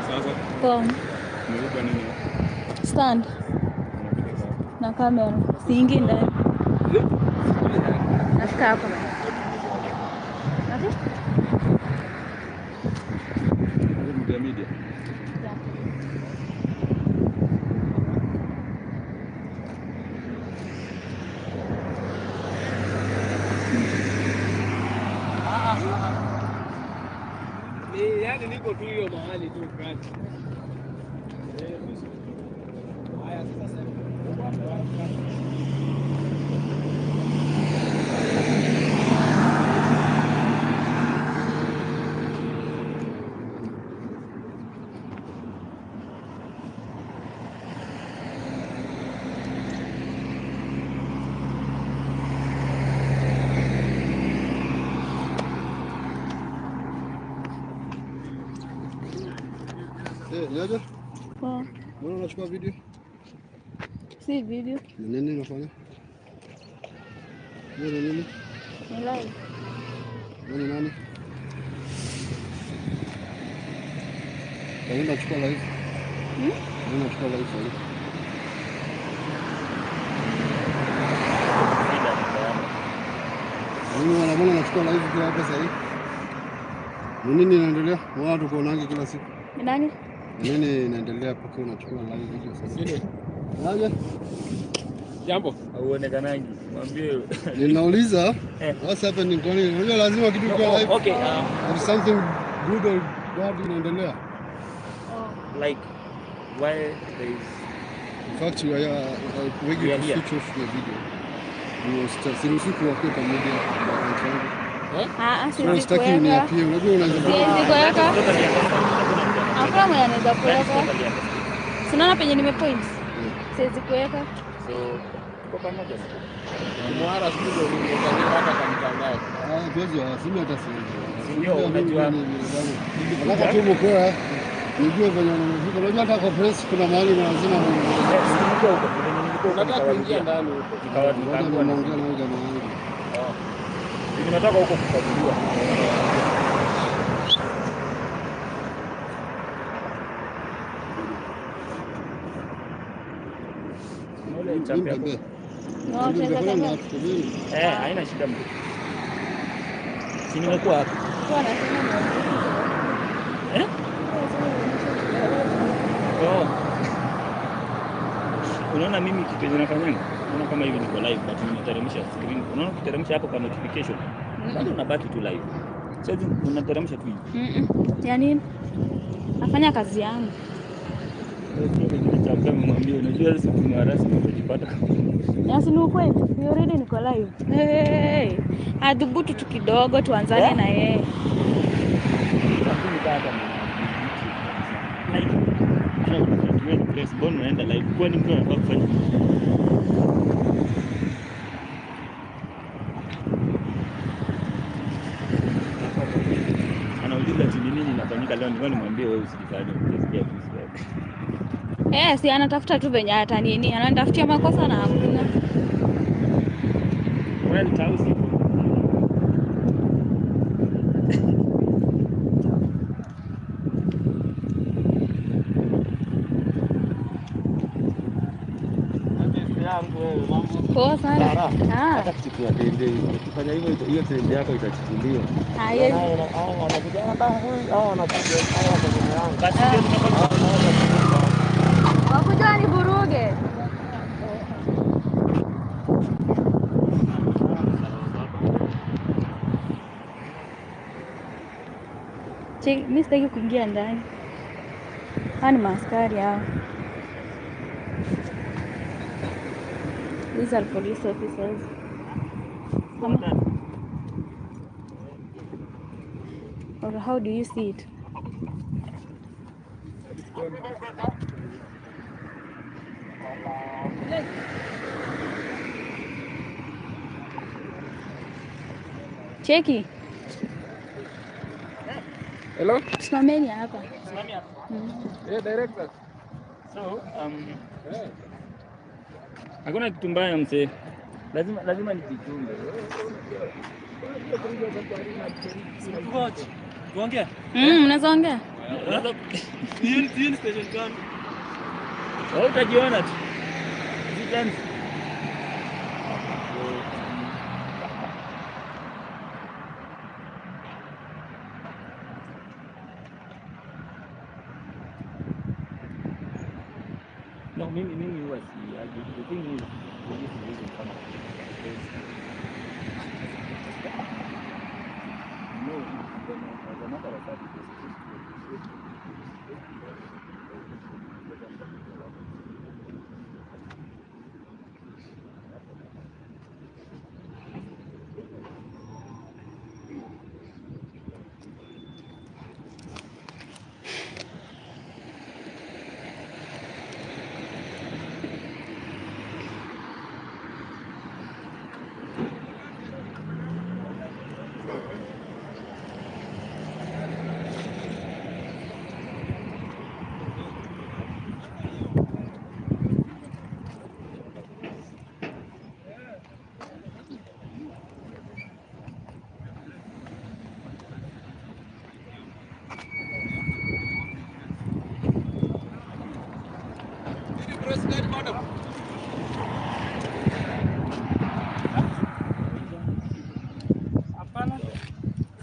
Sasa Poa. umebeba nini? Stand na kamera. Siingi ndani. Nafika hapa. Nafika? Media. Yaani niko tu hiyo mahali tu kati. Haya sasa Niaje? Poa. Mbona unachukua video? Si video. Ni nini unafanya? Ni nini? Ni live. Ni nani? Kaenda kuchukua live. Kaenda kuchukua live sasa. Mimi mbona nachukua live kila hapa sasa hivi? Ni nini inaendelea? Mbona tuko nange kila siku? Ni nani? Nini inaendelea paka unachukua live video sasa? Aje? Jambo, hauonekanangi. Mwambie. Ninauliza what's happening kwa nini? Unajua lazima kitu kwa live. Okay, There's something good or bad inaendelea. like why there is In fact, you are waiting to switch off your video. You will start seeing people who are media. Siwezi Sitaki kuweka. uniapie. Unajua Siwezi kuweka. Hakuna mwenye anaweza kuweka. Sinaona penye nimepoint. Siwezi kuweka. so kwa pamoja. Mwara studio ndio hata kamtandao. Tuwezi wasimi hata siwezi. Ndio unajua. Nataka tu mkoa. Nijue venye unafika. Unajua hata kwa press kuna mahali na lazima Unataka kuingia ndani huko. tunaongea na jamaa wangu. Ninataka huko kufuatilia. Haina shida mtu. Si nimekuwa hapa. Unaona mimi kitu yenye nafanyanga? Unaona kama hivi niko live but ninateremsha screen. Unaona ukiteremsha hapo kwa notification. Bado unabaki tu live. Sasa unateremsha tu hivi. Ya nini? Nafanya kazi yangu. Mwambie unajua siku mwarasi nimejipata. Yasi ni ukweli. Ni already niko live. Hey. Adhubutu tu kidogo tuanzane na yeye. Press button unaenda live. Kwani mtu anafaa kufanya? Anauliza ati nini inafanyika leo, ndio nimwambie wewe usijifanye ukisikia tu. Si anatafuta tu venye hata nini. Ananitafutia makosa na hakuna. Well, tausi. Poa sana. Hata kuchukua tende hiyo. Ukifanya hivyo hiyo tende yako itachukuliwa. Yes. Wakuja ni vuruge. Mimi sitaki kuingia ndani. Hawa ni maaskari hao. These are police officers. Or how do you see it? Cheki. Hello? Simameni hapa. Director. So, hakuna kitu mbaya mzee. Lazima nikichunge. Tuongee. Mnaweza ongea? Hiyo station gani? Wewe utajiona tu. Zitani. No, mimi huwa si the thing is kama no, the matter of fact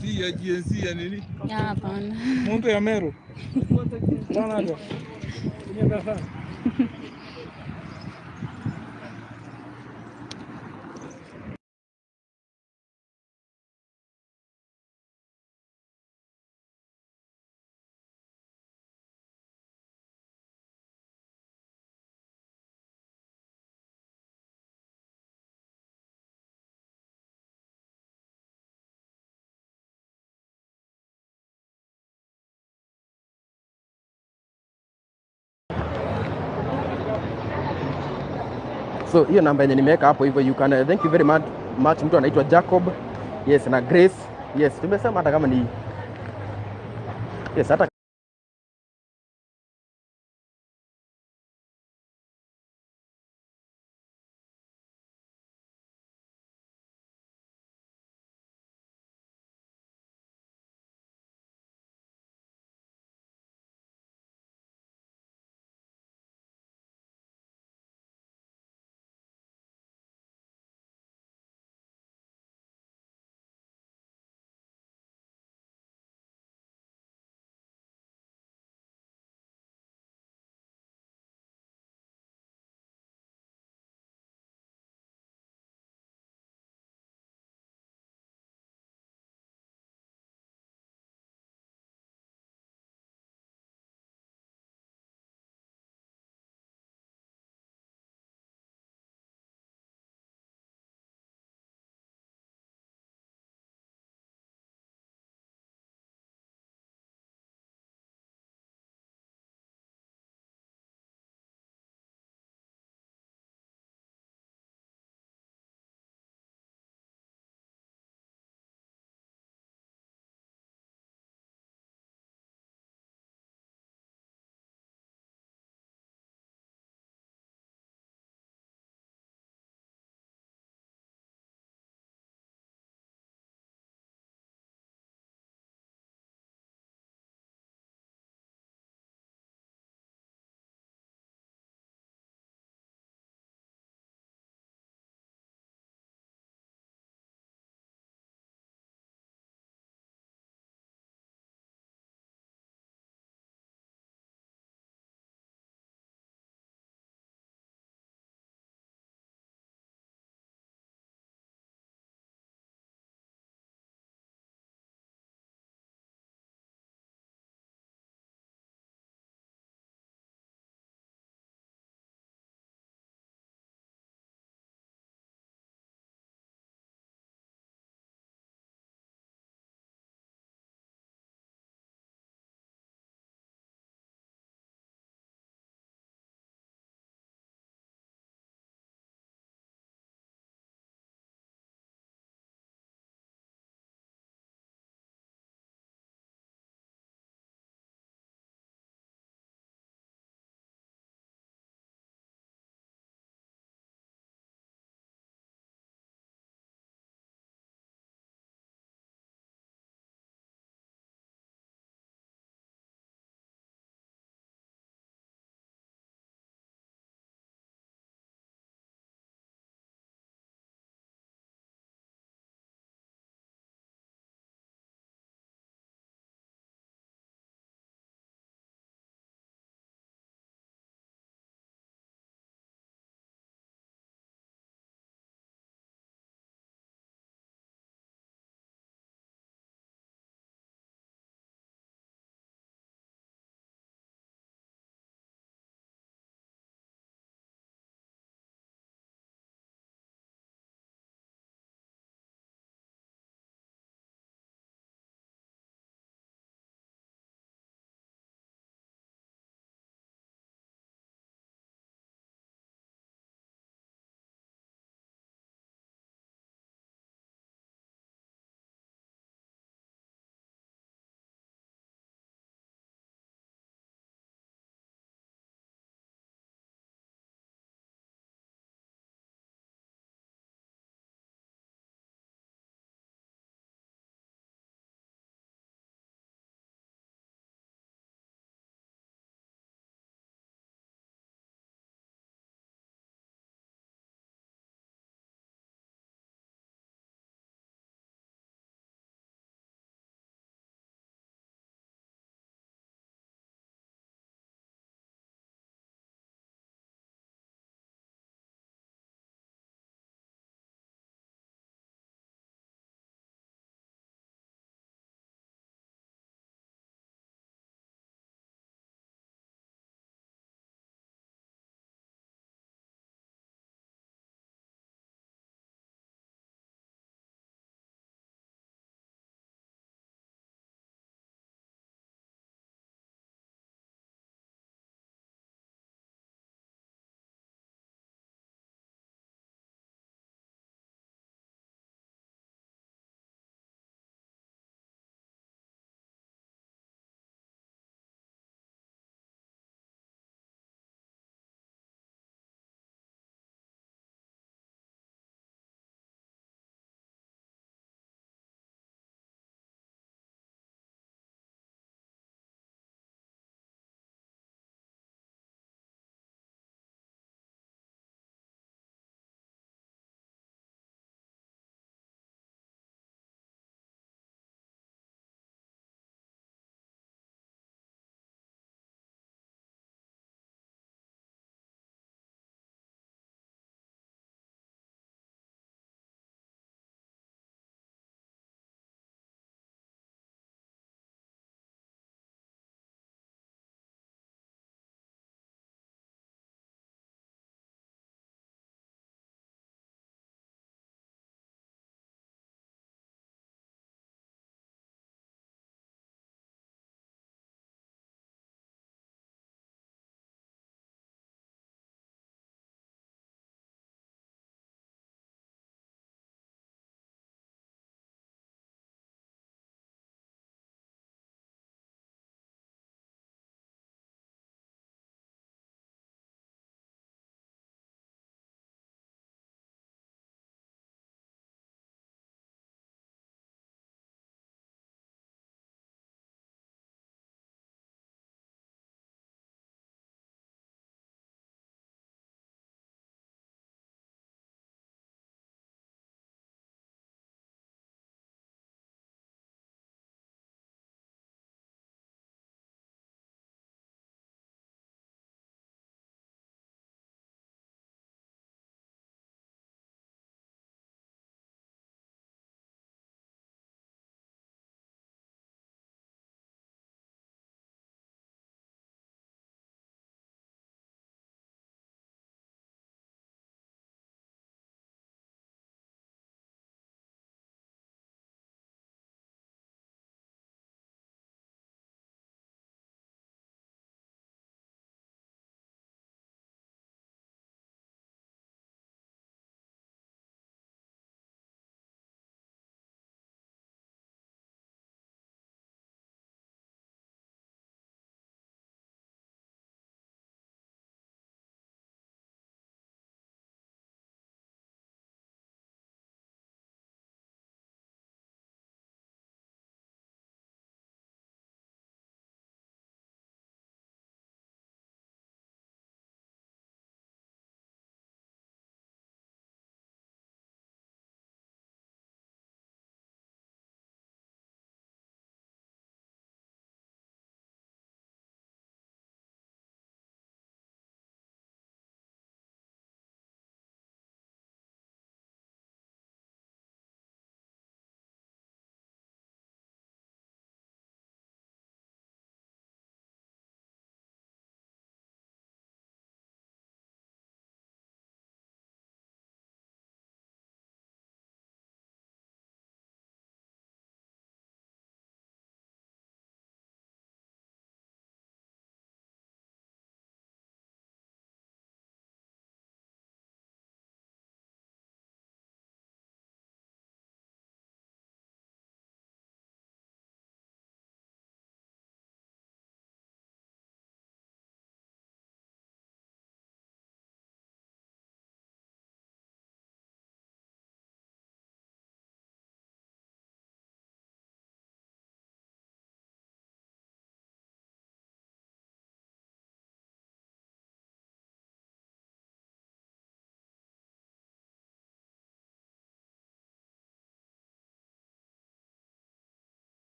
Si ya GNC ya nini? Hapana. Monte ya Meru. Bana ndo. Nienda sana. So hiyo namba yenye nimeweka hapo hivyo, you can thank you very much. Mtu anaitwa Jacob, yes, na Grace, yes, tumesema hata kama ni yes, hata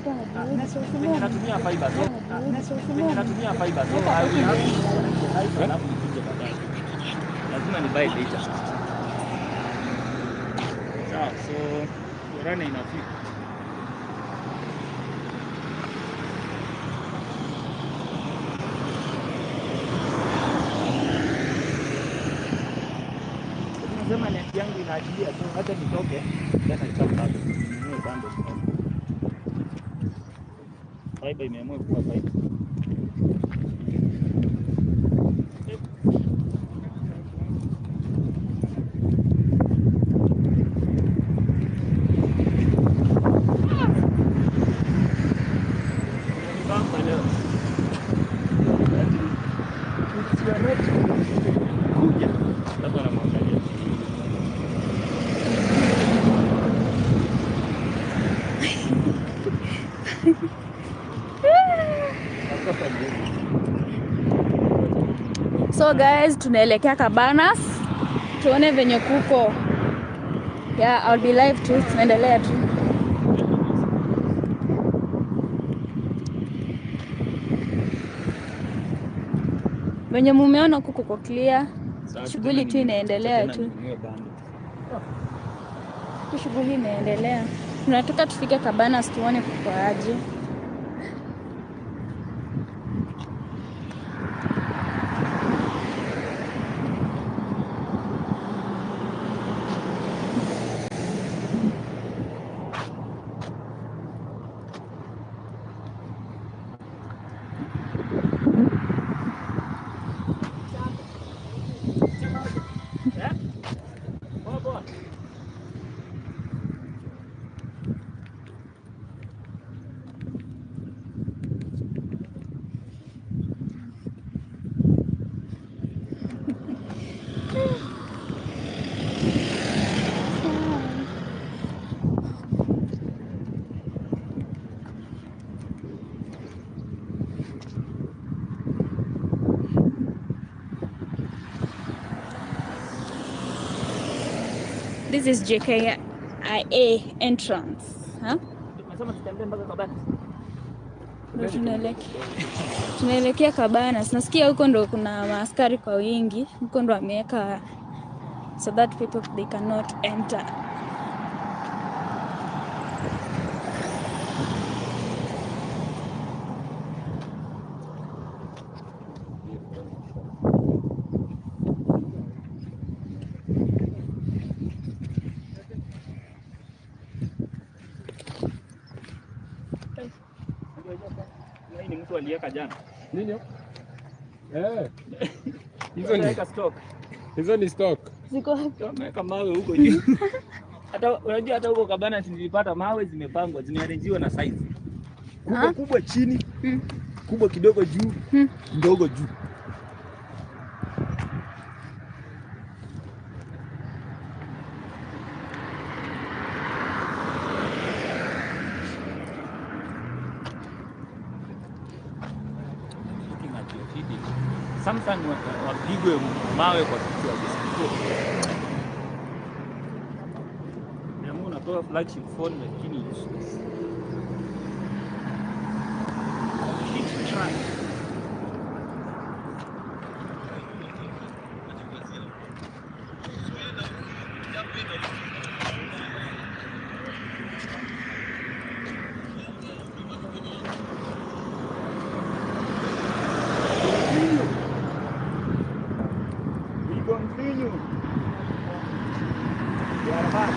Penye natumia fiber so. Penye natumia fiber so I will have to alafu nikuje baadaye. Lazima ni buy data. Sawa, so run inafika. Nasema net yangu inaachilia so hata nitoke then I come back. Niwe bando. Fiber imeamua kuwa fiber. So guys, tunaelekea Cabanas. Tuone venye kuko. Yeah, I'll be live too. Tunaendelea tu. Venye mumeona kuko kwa clear. Shughuli tu inaendelea tu. Shughuli inaendelea. Tunataka tufike Cabanas tuone kuko aje. This is JKIA entrance. Huh? Tunaelekea Cabanas. Nasikia huko ndo kuna maaskari kwa wingi. Huko ndo wameweka so that people they cannot enter. Ni mtu aliweka jana. Nini? Hizo ni stock. Ziko wameweka mawe huko juu. Hata unajua hata huko Cabanas nilipata mawe zimepangwa, zimearrangiwa na size. Kubwa kubwa chini, kubwa kidogo juu, ndogo juu. Samsung wapigwe mawe kwa kichwa kisiko. Ndio unapewa flagship phone lakini useless. Continue. We are back.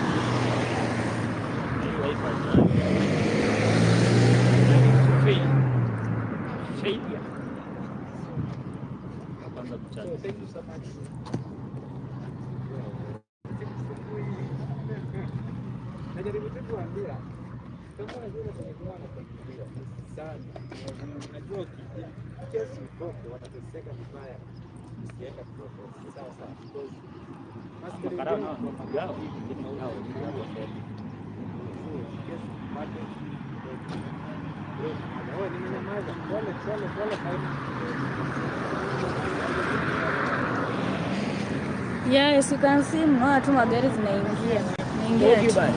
So thank you so much. Najaribu tu kuambia kama unajua tunakuwa na familia sana. Unajua kesi mtoto wanateseka vibaya. Usienda mtoto. Sawa sawa. Makarao nao yao yao Yes, you can see mnaona tu magari zinaingia. Naingia.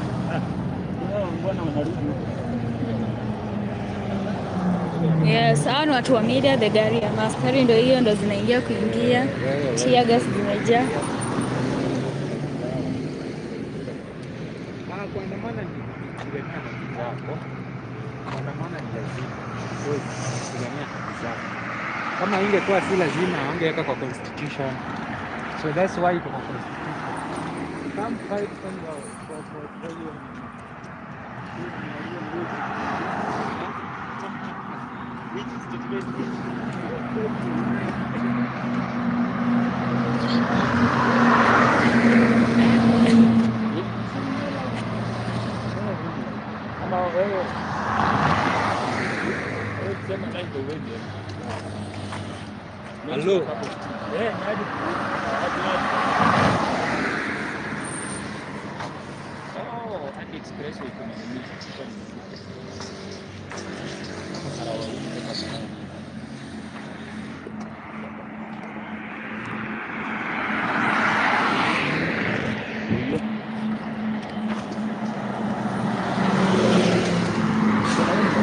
Mbona wanarudi? Yes, hao ni watu wa media, the gari ya maaskari ndio hiyo, ndo zinaingia kuingia. Tear gas zimejaa. Kuandamana ni kupigania haki zako. Kuandamana ni lazima. Kupigania haki zako. Kama ingekuwa si lazima, wangeweka kwa constitution. So that's why iko kwa constitution. Come fight for your Hello. Oh, hadi expressway kuna nini?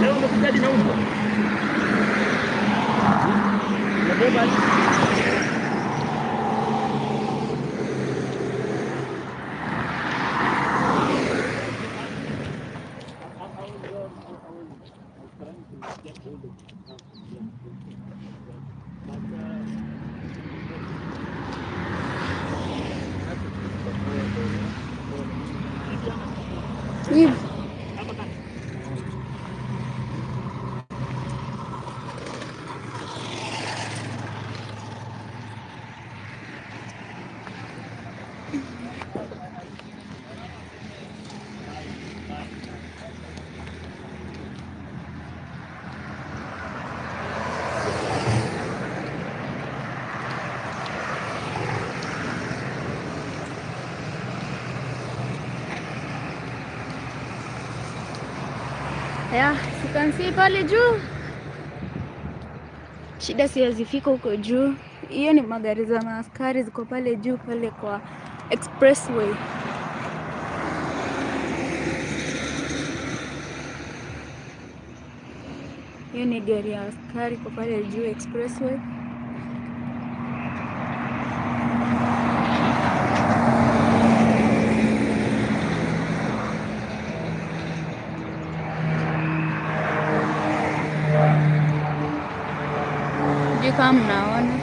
Leo umekuja hadi naumwa. Umebeba Yeah, you can see pale juu. Shida siwezifika huko juu. Hiyo ni magari za maaskari ziko pale juu pale kwa expressway. Hiyo ni gari ya askari kwa pale juu expressway. Sijui kama mnaona.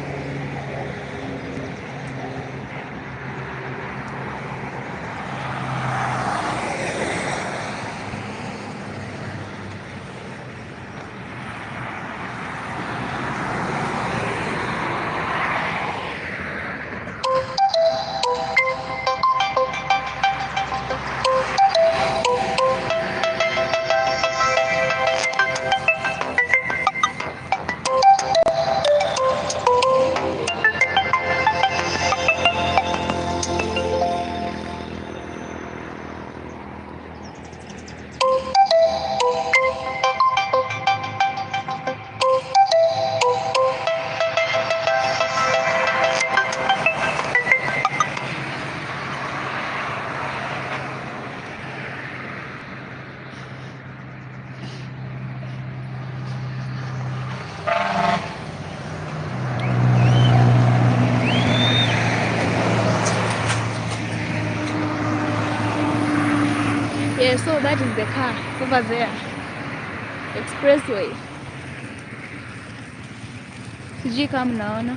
Yeah, so that is the car over there. Expressway. Sijui kama mnaona.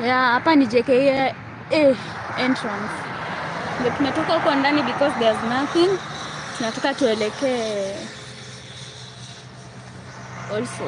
Yeah, hapa ni JKIA entrance. Ndio tunatoka huko ndani because there's nothing. Tunataka tuelekee also.